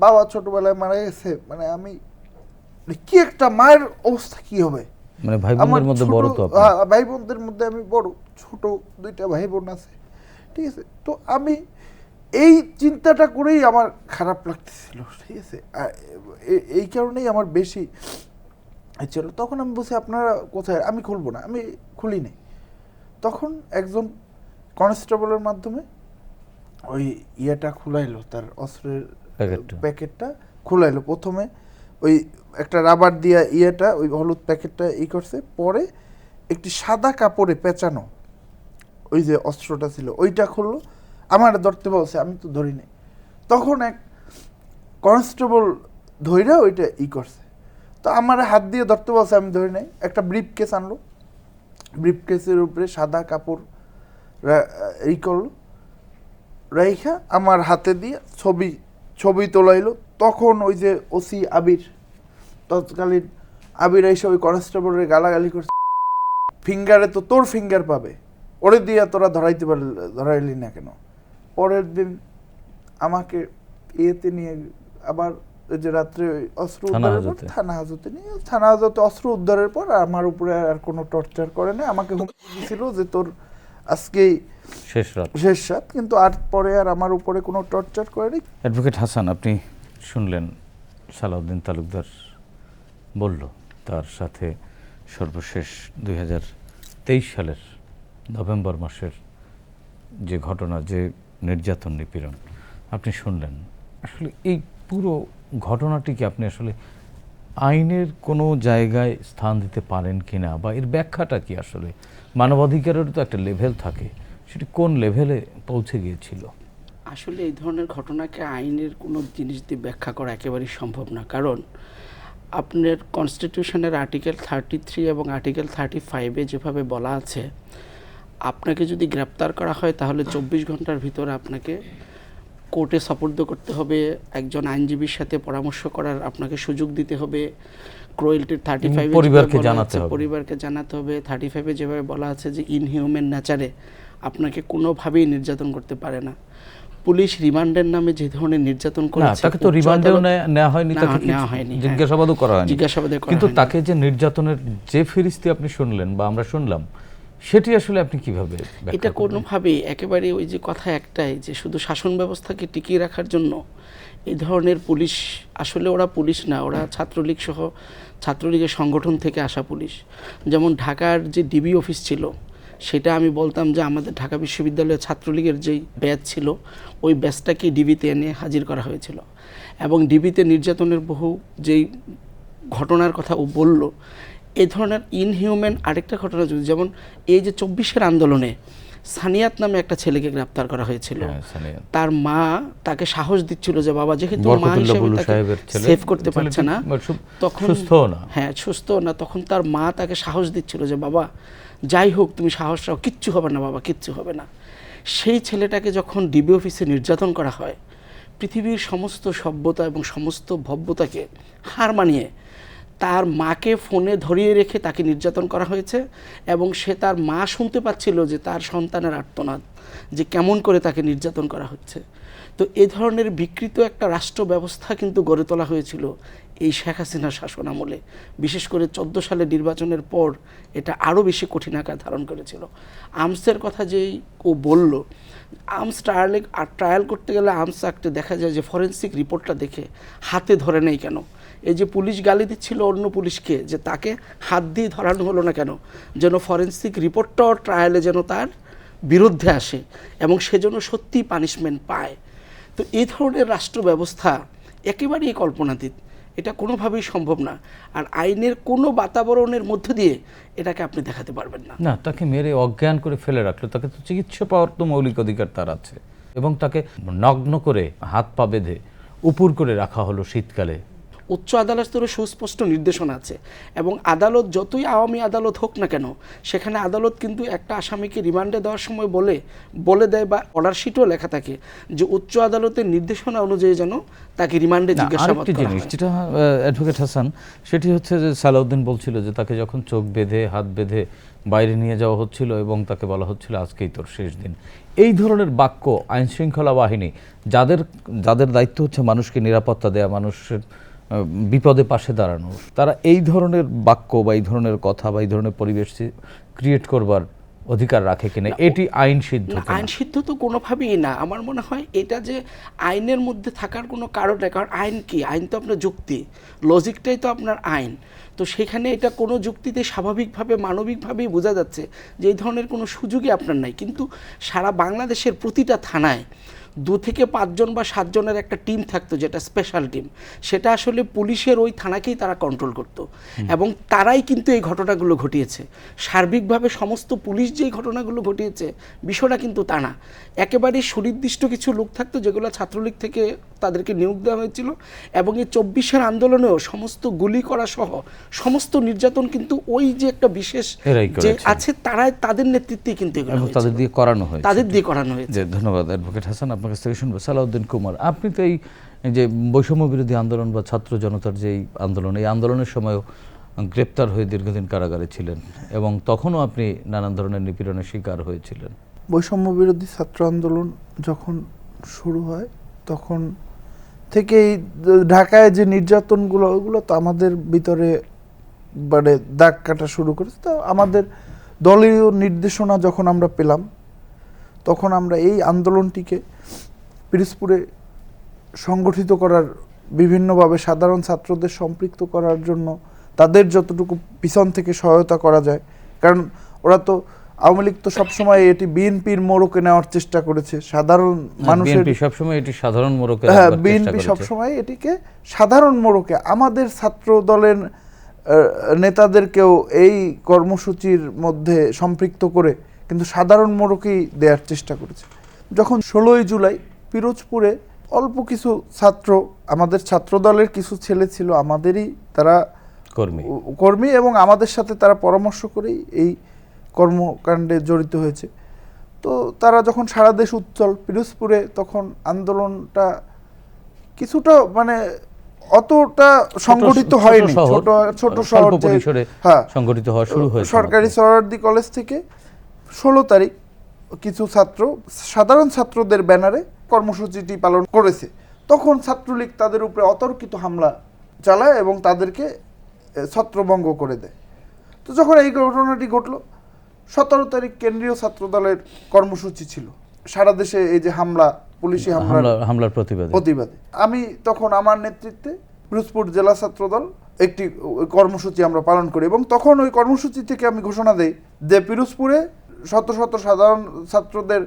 বাবা ছোটবেলায় মারা গেছে, মানে আমি কি একটা মায়ের অবস্থা কি হবে, মানে ভাই বোনদের মধ্যে বড় তো আপনি? ভাই বোনদের মধ্যে আমি বড়, ছোট 2টা ভাই বোন আছে, ঠিক আছে। তো আমি এই চিন্তাটা করেই আমার খারাপ লাগতেছিল, ঠিক আছে। এই কারণেই আমার বেশি ছিল। তখন আমি বলছি আপনারা কোথায়, আমি খুলবো না, আমি খুলি নাই। তখন একজন কনস্টেবলের মাধ্যমে ওই ইয়েটা খুলাইলো, তার অস্ত্রের প্যাকেটটা খুলাইলো। প্রথমে ওই একটা রাবার দিয়া ইয়েটা, ওই হলুদ প্যাকেটটা করছে, পরে একটি সাদা কাপড়ে পেঁচানো ওই যে অস্ত্রটা ছিল ওইটা খুললো। আমার ধরতে বলছে, আমি তো ধরি নাই। তখন এক কনস্টেবল ধইরা ওইটা করছে, তো আমার হাত দিয়ে ধরতে বলছে, আমি ধরি নাই। একটা ব্রিফ কেস আনলো, ব্রিফ কেসের উপরে সাদা কাপড় করলো, রাইখা আমার হাতে দিয়ে ছবি তোলাইলো। তখন ওই যে ওসি আবির, তৎকালীন আবির এসে ওই কনস্টেবলের গালাগালি করছে, ফিঙ্গারে তো তোর ফিঙ্গার পাবে, ওরে দিয়ে তোরা ধরাইলি না কেন। পরের দিন আমাকে ইয়েতে নিয়ে আবার ওই যে রাত্রে অস্ত্র উদ্ধারের পর থানা হাজতে অস্ত্র উদ্ধারের পর আমার উপরে আর কোনো টর্চার করে না। আমাকে হুমকি দিছিল যে তোর আজকেই শেষ রাত। কিন্তু আর পরে আর আমার উপরে কোনো টর্চার করেনি। অ্যাডভোকেট হাসান, আপনি শুনলেন সালাউদ্দিন তালুকদার বলল তার সাথে সর্বশেষ 2023 সালের নভেম্বর মাসের যে ঘটনা, যে নির্যাতন নিপীড়ন আপনি শুনলেন। আসলে এই পুরো ঘটনাটিকে আপনি আসলে আইনের কোনো জায়গায় স্থান দিতে পারেন কিনা, বা এর ব্যাখ্যাটা কি? আসলে মানবাধিকারেরও তো একটা লেভেল থাকে, সেটি কোন লেভেলে পৌঁছে গিয়েছিল? আসলে এই ধরনের ঘটনাকে আইনের কোনো জিনিস দিয়ে ব্যাখ্যা করা একেবারেই সম্ভব না। কারণ আপনার কনস্টিটিউশনের আর্টিকেল 33 এবং আর্টিকেল 35-এ যেভাবে বলা আছে, আপনাকে যদি গ্রেপ্তার করা হয় তাহলে 24 ঘন্টার ভিতরে আপনাকে কোর্টে সোপর্দ করতে হবে, একজন আইনজীবীর সাথে পরামর্শ করার আপনাকে সুযোগ দিতে হবে। ক্রুয়েলটির 35 পরিবারকে জানাতে হবে। 35-এ যেভাবে বলা আছে যে ইনহিউম্যান নেচারে আপনাকে কোনোভাবেই নির্যাতন করতে পারে না। পুলিশ রিমান্ডের নামে যে ধরনের নির্যাতন করেছে, তাকে তো রিমান্ডেও নেওয়া হয়নি, তাকে নেওয়া হয়নি, জিজ্ঞাসাবাদও করা হয়নি। কিন্তু হয়নি। তাকে যে নির্যাতনের যে ফিরিস্তি আপনি শুনলেন বা আমরা শুনলাম, সেটি আসলে আপনি কিভাবে ব্যাখ্যা এটা করবেন? কোনোভাবেই একেবারে ওই যে কথা একটাই, যে শুধু শাসন ব্যবস্থাকে টিকিয়ে রাখার জন্য এই ধরনের পুলিশ, আসলে ওরা পুলিশ না, ওরা ছাত্রলীগ সহ ছাত্রলীগের সংগঠন থেকে আসা পুলিশ। যেমন ঢাকার যে ডিবি অফিস ছিল, সেটা আমি বলতাম যে আমাদের ঢাকা বিশ্ববিদ্যালয়ের ছাত্রলীগের যেই ব্যাচ ছিল, ওই ব্যাচটাকে ডিবিতে এনে হাজির করা হয়েছিল। এবং ডিবিতে নির্যাতনের বহু যেই ঘটনার কথা ও বলল, এ ধরনের ইনহিউম্যান আরেকটা ঘটনা যদি, যেমন এই যে 24-এর আন্দোলনে সানিয়াত নামে একটা ছেলেকে গ্রেপ্তার করা হয়েছিল। তার মা তাকে সাহস দিচ্ছিল যে বাবা, যেহেতু মা হিসেবে তাকে সেভ করতে পারছে না, তখন সুস্থ না, তখন তার মা তাকে সাহস দিচ্ছিল যে বাবা যাই হোক তুমি সাহস রাখো, কিচ্ছু হবে না বাবা, কিচ্ছু হবে না। সেই ছেলেটাকে যখন ডিবি অফিসে নির্যাতন করা হয়, পৃথিবীর সমস্ত সভ্যতা এবং সমস্ত ভব্যতাকে হার মানিয়ে তার মাকে ফোনে ধরিয়ে রেখে তাকে নির্যাতন করা হয়েছে। এবং সে, তার মা শুনতে পাচ্ছিল যে তার সন্তানের আর্তনাদ, যে কেমন করে তাকে নির্যাতন করা হচ্ছে। তো এ ধরনের বিকৃত একটা রাষ্ট্র ব্যবস্থা কিন্তু গড়ে তোলা হয়েছিল এই শেখ হাসিনার শাসন আমলে। বিশেষ করে 14 সালের নির্বাচনের পর এটা আরও বেশি কঠিন আকার ধারণ করেছিল। আর্মসের কথা যেই ও বলল, আর্মস ট্রায়াল করতে গেলে আর্মস অ্যাক্টে দেখা যায় যে ফরেন্সিক রিপোর্টটা দেখে হাতে ধরে নেই কেন। এই যে পুলিশ গালি দিচ্ছিল অন্য পুলিশকে যে তাকে হাত দিয়ে ধরানো হলো না কেন, যেন ফরেন্সিক রিপোর্টটাও ট্রায়ালে যেন তার বিরুদ্ধে আসে এবং সেজন্য সত্যিই পানিশমেন্ট পায়। তো এই ধরনের রাষ্ট্র ব্যবস্থা একেবারেই কল্পনাতীত, এটা কোনোভাবেই সম্ভব না। আর আইনের কোনো বাতাবরণের মধ্য দিয়ে এটাকে আপনি দেখাতে পারবেন না। না, তাকে মেরে অজ্ঞান করে ফেলে রাখলো, তাকে তো চিকিৎসা পাওয়ার তো মৌলিক অধিকার তার আছে, এবং তাকে নগ্ন করে হাত পা বেঁধে উপুর করে রাখা হলো শীতকালে। উচ্চ আদালত স্তরে সুস্পষ্ট নির্দেশনা আছে, এবং আদালত যতই আওয়ামী আদালত হোক না কেন, সেখানে আদালত কিন্তু একটা আসামিকে রিমান্ডে দেওয়ার সময় বলে দেয়, বা অর্ডার শিটও লেখা থাকে যে উচ্চ আদালতের নির্দেশনা অনুযায়ী যেন তাকে রিমান্ডে জিজ্ঞাসাবাদ করা হয়। যেটা অ্যাডভোকেট হাসান, সেটি হচ্ছে যে সালাউদ্দিন বলছিল যে তাকে যখন চোখ বেঁধে হাত বেঁধে বাইরে নিয়ে যাওয়া হচ্ছিল এবং তাকে বলা হচ্ছিল আজকেই তোর শেষ দিন, এই ধরনের বাক্য আইনশৃঙ্খলা বাহিনী, যাদের দায়িত্ব হচ্ছে মানুষকে নিরাপত্তা দেওয়া, মানুষের বিপদে পাশে দাঁড়ানো, তারা এই ধরনের বাক্য বা এই ধরনের কথা বা এই ধরনের পরিবেশ ক্রিয়েট করবার অধিকার রাখে কিনা, এটি আইন সিদ্ধ? আইন সিদ্ধ তো কোনোভাবেই না। আমার মনে হয় এটা যে আইনের মধ্যে থাকার কোনো কারণ নেই, কারণ আইন কি? আইন তো আপনার যুক্তি, লজিকটাই তো আপনার আইন। তো সেখানে এটা কোনো যুক্তিতে স্বাভাবিকভাবে মানবিকভাবেই বোঝা যাচ্ছে যে এই ধরনের কোনো সুযোগই আপনার নাই। কিন্তু সারা বাংলাদেশের প্রতিটা থানায় 2 থেকে 5 জন বা 7 জনের একটা টিম থাকতো, যেটা স্পেশাল টিম, সেটা আসলে পুলিশের ওই থানাকেই তারা কন্ট্রোল করতো, এবং তারাই কিন্তু এই ঘটনাগুলো ঘটিয়েছে। সার্বিকভাবে সমস্ত পুলিশ যেই ঘটনাগুলো ঘটিয়েছে বিষয়টা কিন্তু তা না, একেবারেই সুনির্দিষ্ট কিছু লোক থাকতো যেগুলো ছাত্রলীগ থেকে তাদেরকে নিয়োগ দেওয়া হয়েছিল। এবং এই 24-এর আন্দোলনেও সমস্ত গুলি করা সহ সমস্ত নির্যাতন কিন্তু ওই যে একটা বিশেষ যে আছে, তাদের নেতৃত্বে কিন্তু তাদের দিয়ে করানো হয়েছে। ধন্যবাদ অ্যাডভোকেট হাসান। আপনার কাছ থেকে শুনবো সালাউদ্দিন কুমার, আপনি তো এই যে বৈষম্য বিরোধী আন্দোলন বা ছাত্র জনতার যেই আন্দোলন, এই আন্দোলনের সময়ও গ্রেপ্তার হয়ে দীর্ঘদিন কারাগারে ছিলেন, এবং তখনও আপনি নানান ধরনের নিপীড়নের শিকার হয়েছিলেন। বৈষম্য বিরোধী ছাত্র আন্দোলন যখন শুরু হয় তখন থেকেই ঢাকায় যে নির্যাতনগুলো, ওগুলো তো আমাদের ভিতরে মানে দাগ কাটা শুরু করেছে। তো আমাদের দলীয় নির্দেশনা যখন আমরা পেলাম তখন আমরা এই আন্দোলনটিকে পিরোজপুরে সংগঠিত করার, বিভিন্নভাবে সাধারণ ছাত্রদের সম্পৃক্ত করার জন্য তাদের যতটুকু পিছন থেকে সহায়তা করা যায়, কারণ ওরা তো আওয়ামী লীগ তো সবসময় এটি বিএনপির মোড়কে নেওয়ার চেষ্টা করেছে, সাধারণ মানুষের, বিএনপি সবসময় এটি সাধারণ মোড়কে হ্যাঁ, রাখবার চেষ্টা বিএনপি করেছে। সবসময় এটিকে সাধারণ মোড়কে, আমাদের ছাত্র দলের নেতাদেরকেও এই কর্মসূচির মধ্যে সম্পৃক্ত করে কিন্তু সাধারণ মোড়কেই দেওয়ার চেষ্টা করেছে। যখন 16ই জুলাই পিরোজপুরে অল্প কিছু ছাত্র, আমাদের ছাত্র দলের কিছু ছেলে ছিল আমাদেরই, তারা কর্মী এবং আমাদের সাথে তারা পরামর্শ করেই এই কর্মকাণ্ডে জড়িত হয়েছে। তো তারা যখন সারা দেশ উজ্জ্বল, পিরোজপুরে তখন আন্দোলনটা কিছুটা মানে অতটা সংগঠিত হয়নি, ছোট শহর, হ্যাঁ, সংগঠিত হওয়া শুরু হয়েছে। সরকারি সোহরাওয়ার্দী কলেজ থেকে 16 তারিখ কিছু ছাত্র সাধারণ ছাত্রদের ব্যানারে কর্মসূচিটি পালন করেছে। তখন ছাত্রলীগ তাদের উপরে অতর্কিত হামলা চালায় এবং তাদেরকে ছত্রভঙ্গ করে দেয়। তো যখন এই ঘটনাটি ঘটল, 17 তারিখ কেন্দ্রীয় ছাত্র দলের কর্মসূচি ছিল সারা দেশে এই যে হামলা, পুলিশি হামলার প্রতিবাদে আমি তখন আমার নেতৃত্বে পিরোজপুর জেলা ছাত্র দল একটি কর্মসূচি আমরা পালন করি এবং তখন ওই কর্মসূচি থেকে আমি ঘোষণা দেই যে পিরোজপুরে শত শত সাধারণ ছাত্রদের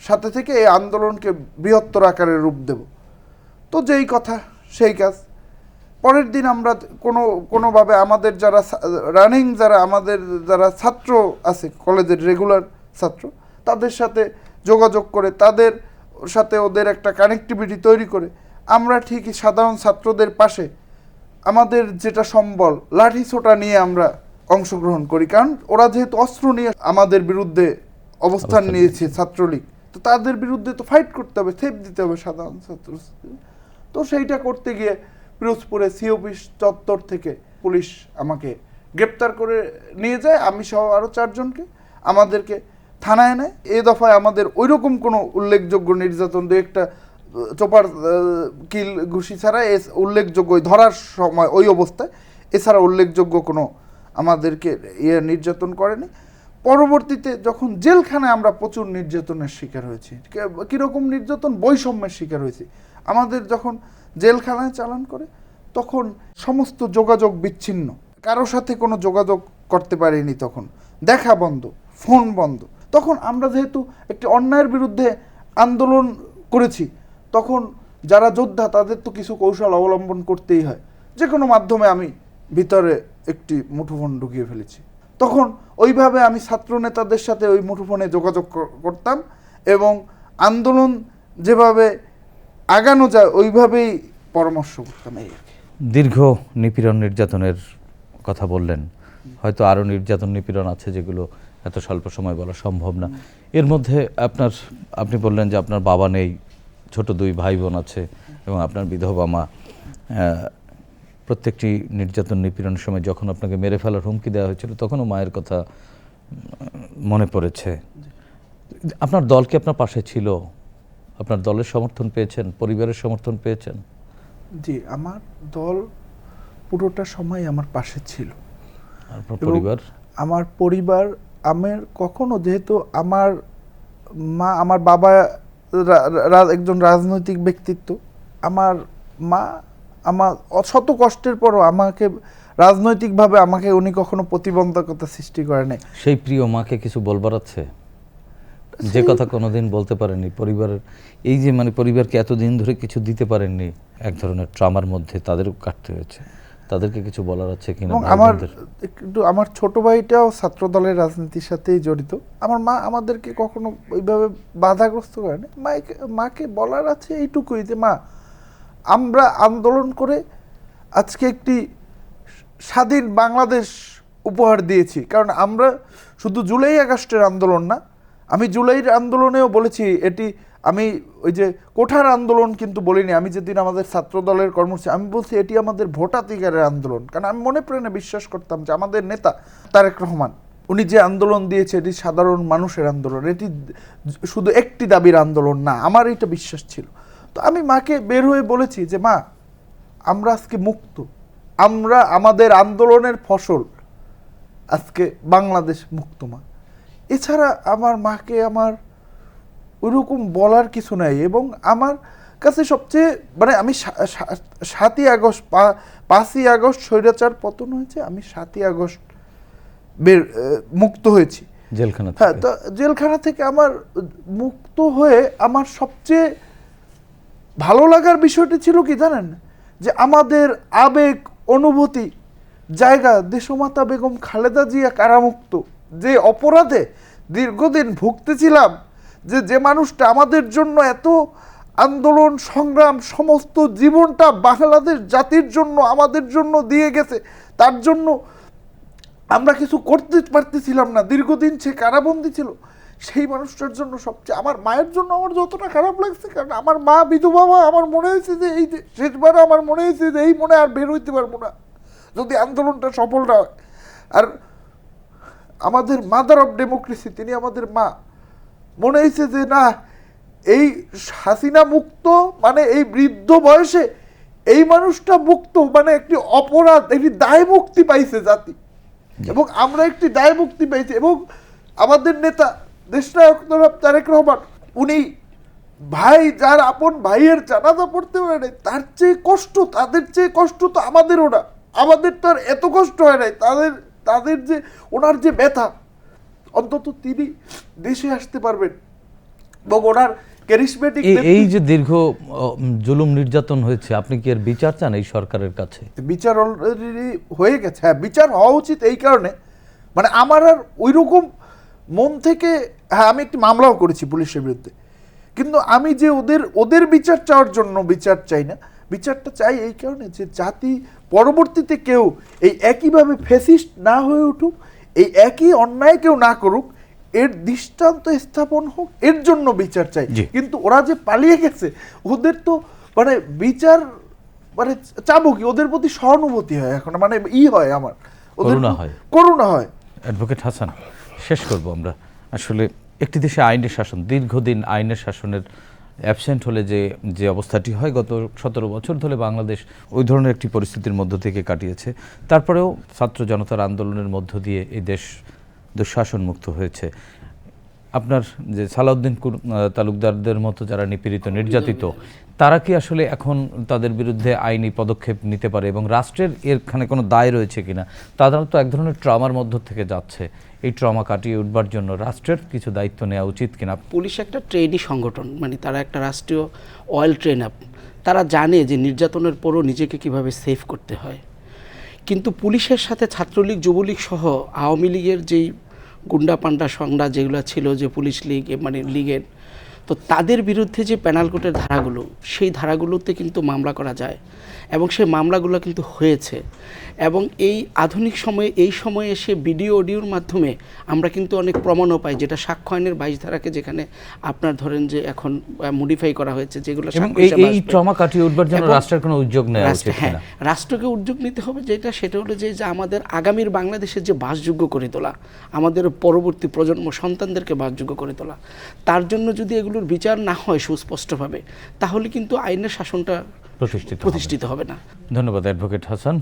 সাথে থেকে এই আন্দোলনকে বৃহত্তর আকারে রূপ দেব। তো যেই কথা সেই কাজ। পরের দিন আমরা কোনোভাবে আমাদের যারা রানিং, আমাদের যারা ছাত্র আছে কলেজের রেগুলার ছাত্র, তাদের সাথে যোগাযোগ করে, তাদের সাথে ওদের একটা কানেক্টিভিটি তৈরি করে আমরা ঠিকই সাধারণ ছাত্রদের পাশে আমাদের যেটা সম্বল লাঠি ছোটা নিয়ে আমরা অংশগ্রহণ করি, কারণ ওরা যেহেতু অস্ত্র নিয়ে আমাদের বিরুদ্ধে অবস্থান নিয়েছে ছাত্রলীগ, তো তাদের বিরুদ্ধে তো ফাইট করতে হবে, সেফ দিতে হবে সাধারণ ছাত্র। তো সেইটা করতে গিয়ে পিরোজপুরে সিওপি চত্বর থেকে পুলিশ আমাকে গ্রেপ্তার করে নিয়ে যায়, আমি সহ আরও 4 জনকে, আমাদেরকে থানায় নেয়। এই দফায় আমাদের ওইরকম কোনো উল্লেখযোগ্য নির্যাতন, দু একটা চোপার কিল ঘুষি ছাড়া উল্লেখযোগ্য ধরার সময় ওই অবস্থায় এছাড়া উল্লেখযোগ্য কোনো আমাদেরকে নির্যাতন করেনি। পরবর্তীতে যখন জেলখানায় আমরা প্রচুর নির্যাতনের শিকার হয়েছি, কীরকম নির্যাতন, বৈষম্যের শিকার হয়েছি। আমাদের যখন জেলখানায় চালান করে তখন সমস্ত যোগাযোগ বিচ্ছিন্ন, কারোর সাথে কোনো যোগাযোগ করতে পারিনি, তখন দেখা বন্ধ, ফোন বন্ধ। তখন আমরা যেহেতু একটি অন্যায়ের বিরুদ্ধে আন্দোলন করেছি, তখন যারা যোদ্ধা তাদের তো কিছু কৌশল অবলম্বন করতেই হয়। যে কোনো মাধ্যমে আমি ভিতরে একটি মুঠোফোন ঢুকিয়ে ফেলেছি। তখন ওইভাবে আমি ছাত্র নেতাদের সাথে ওই মুঠোফোনে যোগাযোগ করতাম এবং আন্দোলন যেভাবে আগানো যায় ওইভাবেই পরামর্শ করতাম। এই দীর্ঘ নিপীড়ন নির্যাতনের কথা বললেন, হয়তো আরও নির্যাতন নিপীড়ন আছে যেগুলো এত স্বল্প সময় বলা সম্ভব না। এর মধ্যে আপনি বললেন যে আপনার বাবা নেই, ছোট 2 ভাই বোন আছে এবং আপনার বিধবা মা। প্রত্যেকটি নির্যাতন নিপীড়নের সময় যখন আপনাকে মেরে ফেলার হুমকি দেওয়া হয়েছিল তখনও মায়ের কথা মনে পড়েছে। আপনার দল কি আপনার পাশে ছিল? আপনার দলের সমর্থন পেয়েছেন? পরিবারের সমর্থন পেয়েছেন? জি, আমার দল পুরোটা সময় আমার পাশে ছিল। আমার পরিবার, আমার কখনো, যেহেতু আমার মা, আমার বাবা একজন রাজনৈতিক ব্যক্তিত্ব, আমার মা আমার শত কষ্টের পরও আমাকে রাজনৈতিকভাবে উনি কখনো প্রতিবন্ধকতা সৃষ্টি করে নাই। সেই প্রিয় মাকে কিছু বলবার আছে যে কথা কোনোদিন বলতে পারেননি? পরিবারের এই যে পরিবারকে এতদিন ধরে কিছু দিতে পারেননি, এক ধরনের ট্রমার মধ্যে তাদেরও কাটতে হয়েছে, তাদেরকে কিছু বলার আছে কিনা? আমার ছোট ভাইটাও ছাত্র দলের রাজনীতির সাথেই জড়িত। আমার মা আমাদেরকে কখনো ওইভাবে বাধাগ্রস্ত করেনি। মাকে বলার আছে এইটুকুই যে মা, আমরা আন্দোলন করে আজকে একটি স্বাধীন বাংলাদেশ উপহার দিয়েছি। কারণ আমরা শুধু জুলাই আগস্টের আন্দোলন না, আমি জুলাইয়ের আন্দোলনেও বলেছি, এটি আমি ওই যে কোঠার আন্দোলন কিন্তু বলিনি। আমি যেদিন আমাদের ছাত্র দলের কর্মসূচি, আমি বলছি এটি আমাদের ভোটাধিকারের আন্দোলন। কারণ আমি মনে প্রাণে বিশ্বাস করতাম যে আমাদের নেতা তারেক রহমান, উনি যে আন্দোলন দিয়েছে এটি সাধারণ মানুষের আন্দোলন, এটি শুধু একটি দাবির আন্দোলন না, আমার এটা বিশ্বাস ছিল। তো আমি মাকে বের হয়ে বলেছি যে মা, আমরা আজকে মুক্ত, আমরা আমাদের আন্দোলনের ফসল, আজকে বাংলাদেশ মুক্ত মা। এছাড়া আমার মাকে আমার ওইরকম বলার কিছু নাই। এবং আমার কাছে সবচেয়ে মানে আমি 7ই আগস্ট 5ই আগস্ট স্বৈরাচার পতন হয়েছে, আমি 7ই আগস্ট মুক্ত হয়েছি জেলখানা হ্যাঁ। থেকে। তো জেলখানা থেকে আমার মুক্ত হয়ে আমার সবচেয়ে ভালো লাগার বিষয়টি ছিল কি জানেন, যে আমাদের আবেগ অনুভূতি জায়গা দেশমাতা বেগম খালেদা জিয়া কারামুক্ত, যে অপরাধে দীর্ঘদিন ভুগতেছিলাম, যে মানুষটা আমাদের জন্য এত আন্দোলন সংগ্রাম সমস্ত জীবনটা বাংলাদেশ জাতির জন্য আমাদের জন্য দিয়ে গেছে, তার জন্য আমরা কিছু করতে পারতেছিলাম না, দীর্ঘদিন সে কারাবন্দী ছিল, সেই মানুষটার জন্য সবচেয়ে আমার মায়ের জন্য আমার যতটা খারাপ লাগছে, কারণ আমার মা বিধবা মা, আমার মনে হয়েছে যে এই শেষবার আমার মনে হয়েছে যে এই মনে আর বের হইতে পারবো না যদি আন্দোলনটা সফল না হয়। আর আমাদের মাদার অফ ডেমোক্রেসি, তিনি আমাদের মা, মনে হয়েছে যে না, এই হাসিনা মুক্ত মানে এই বৃদ্ধ বয়সে এই মানুষটা মুক্ত মানে একটি অপরাধ, একটি দায় মুক্তি পাইছে জাতি, এবং আমরা একটি দায় মুক্তি পাইছি। এবং আমাদের নেতা দেশনায়ক জনাব তারেক রহমান, উনি ভাই যার আপন ভাইয়ের জানাজা পড়তে পারে নাই, তার চেয়ে কষ্ট, তাদের চেয়ে কষ্ট তো আমাদেরও না, আমাদের তো আর এত কষ্ট হয় নাই, তাদের যে ওনার যে ব্যথা, অন্তত তিনি দেশে আসতে পারবেন এবং ওনার ক্যারিসমেটিক এই যে দীর্ঘ জুলুম নির্যাতন হয়েছে, আপনি কি এর বিচার চান এই সরকারের কাছে? বিচার অলরেডি হয়ে গেছে। হ্যাঁ, বিচার হওয়া উচিত। এই কারণে মানে আমার আর ওইরকম মন থেকে, হ্যাঁ আমি একটি মামলাও করেছি পুলিশের বিরুদ্ধে, কিন্তু আমি যে ওদের বিচার চাওয়ার জন্য বিচার চাই না, বিচারটা চাই এই কারণে যে জাতি পরবর্তীতে কেউ এই একইভাবে ফ্যাসিস্ট না হয়ে উঠুক, এই একই অন্যায় কেউ না করুক, এর দৃষ্টান্ত স্থাপন হোক, এর জন্য বিচার চাই। কিন্তু ওরা যে পালিয়ে গেছে, ওদের তো মানে বিচার মানে চাবো কি, ওদের প্রতি সহানুভূতি হয় এখন, মানে হয় আমার করুণা হয়। অ্যাডভোকেট হাসান, শেষ করব আমরা। আসলে একটি দেশে আইনের শাসন, দীর্ঘদিন আইনের শাসনের অ্যাবসেন্ট হলে যে অবস্থাটি হয়, গত 17 বছর ধরে বাংলাদেশ ওই ধরনের একটি পরিস্থিতির মধ্য থেকে কাটিয়েছে। তারপরেও ছাত্র জনতার আন্দোলনের মধ্য দিয়ে এই দেশ দুঃশাসন মুক্ত হয়েছে। আপনার যে সালাউদ্দিন তালুকদারদের মতো যারা নিপীড়িত নির্যাতিত, তারা কি আসলে এখন তাদের বিরুদ্ধে আইনি পদক্ষেপ নিতে পারে এবং রাষ্ট্রের এখানে কোনো দায় রয়েছে কিনা? তারা তো এক ধরনের ট্রমার মধ্য থেকে যাচ্ছে, এই ট্রমা কাটিয়ে উঠবার জন্য রাষ্ট্রের কিছু দায়িত্ব নেওয়া উচিত কিনা? পুলিশ একটা ট্রেডি সংগঠন, মানে তারা একটা রাষ্ট্রীয় অয়েল ট্রেন আপ, তারা জানে যে নির্যাতনের পরও নিজেকে কিভাবে সেভ করতে হয়। কিন্তু পুলিশের সাথে ছাত্রলীগ যুবলীগ সহ আওয়ামী লীগের যেই গুন্ডা পান্ডা সংডা যেগুলো ছিল, যে পুলিশ লীগ মানে লীগের, তো তাদের বিরুদ্ধে যে পেনাল কোডের ধারাগুলো, সেই ধারাগুলোতে কিন্তু মামলা করা যায় এবং সেই মামলাগুলো কিন্তু হয়েছে। এবং এই আধুনিক সময়ে, এই সময়ে এসে ভিডিও অডিওর মাধ্যমে আমরা কিন্তু অনেক প্রমাণও পাই, যেটা সাক্ষ্য আইনের 22 ধারাকে যেখানে আপনার ধরেন যে এখন মডিফাই করা হয়েছে, যেগুলো এই ট্রমা কাটিয়ে উঠবার জন্য রাষ্ট্রের কোনো উদ্যোগ নেওয়া উচিত কিনা? রাষ্ট্রকে উদ্যোগ নিতে হবে, সেটা হলো যে আমাদের আগামীর বাংলাদেশের যে বাসযোগ্য করে তোলা, আমাদের পরবর্তী প্রজন্ম সন্তানদেরকে বাসযোগ্য করে তোলা, তার জন্য যদি এগুলোর বিচার না হয় সুস্পষ্টভাবে, তাহলে কিন্তু আইনের শাসনটা প্রতিষ্ঠিত হবে না। ধন্যবাদ অ্যাডভোকেট হাসান,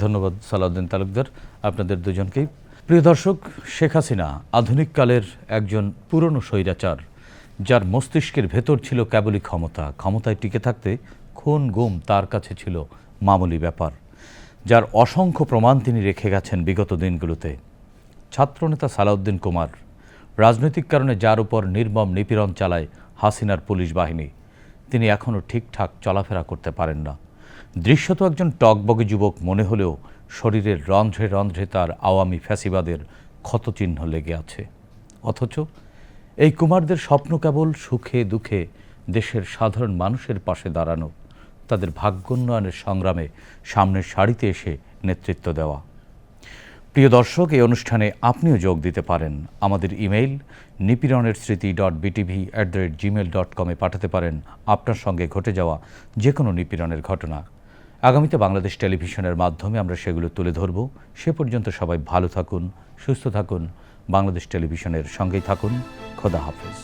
ধন্যবাদ সালাউদ্দিন তালুকদার, আপনাদের দুজনকেই। প্রিয় দর্শক, শেখ হাসিনা আধুনিক কালের একজন পুরনো স্বৈরাচার, যার মস্তিষ্কের ভেতর ছিল কেবলই ক্ষমতায় টিকে থাকতে খুন গুম তার কাছে ছিল মামুলি ব্যাপার, যার অসংখ্য প্রমাণ তিনি রেখে গেছেন বিগত দিনগুলোতে। ছাত্রনেতা সালাউদ্দিন কুমার, রাজনৈতিক কারণে যার উপর নির্মম নিপীড়ন চালায় হাসিনার পুলিশ বাহিনী, তিনি এখনও ঠিকঠাক চলাফেরা করতে পারেন না। দৃশ্যত একজন টকবগে যুবক মনে হলেও শরীরের রন্ধ্রে রন্ধ্রে তার আওয়ামী ফ্যাসিবাদের ক্ষতচিহ্ন লেগে আছে। অথচ এই কুমারদের স্বপ্ন কেবল সুখে দুঃখে দেশের সাধারণ মানুষের পাশে দাঁড়ানো, তাদের ভাগ্যোন্নয়নের সংগ্রামে সামনের সারিতে এসে নেতৃত্ব দেওয়া। প্রিয় দর্শক, এই অনুষ্ঠানে আপনিও যোগ দিতে পারেন। আমাদের ইমেইল nipironersriti.btv@gmail.com-এ পাঠাতে পারেন আপনার সঙ্গে ঘটে যাওয়া যে কোনো নিপীড়নের ঘটনা। আগামীতে বাংলাদেশ টেলিভিশনের মাধ্যমে আমরা সেগুলো তুলে ধরব। সে পর্যন্ত সবাই ভালো থাকুন, সুস্থ থাকুন, বাংলাদেশ টেলিভিশনের সঙ্গেই থাকুন। খোদা হাফেজ।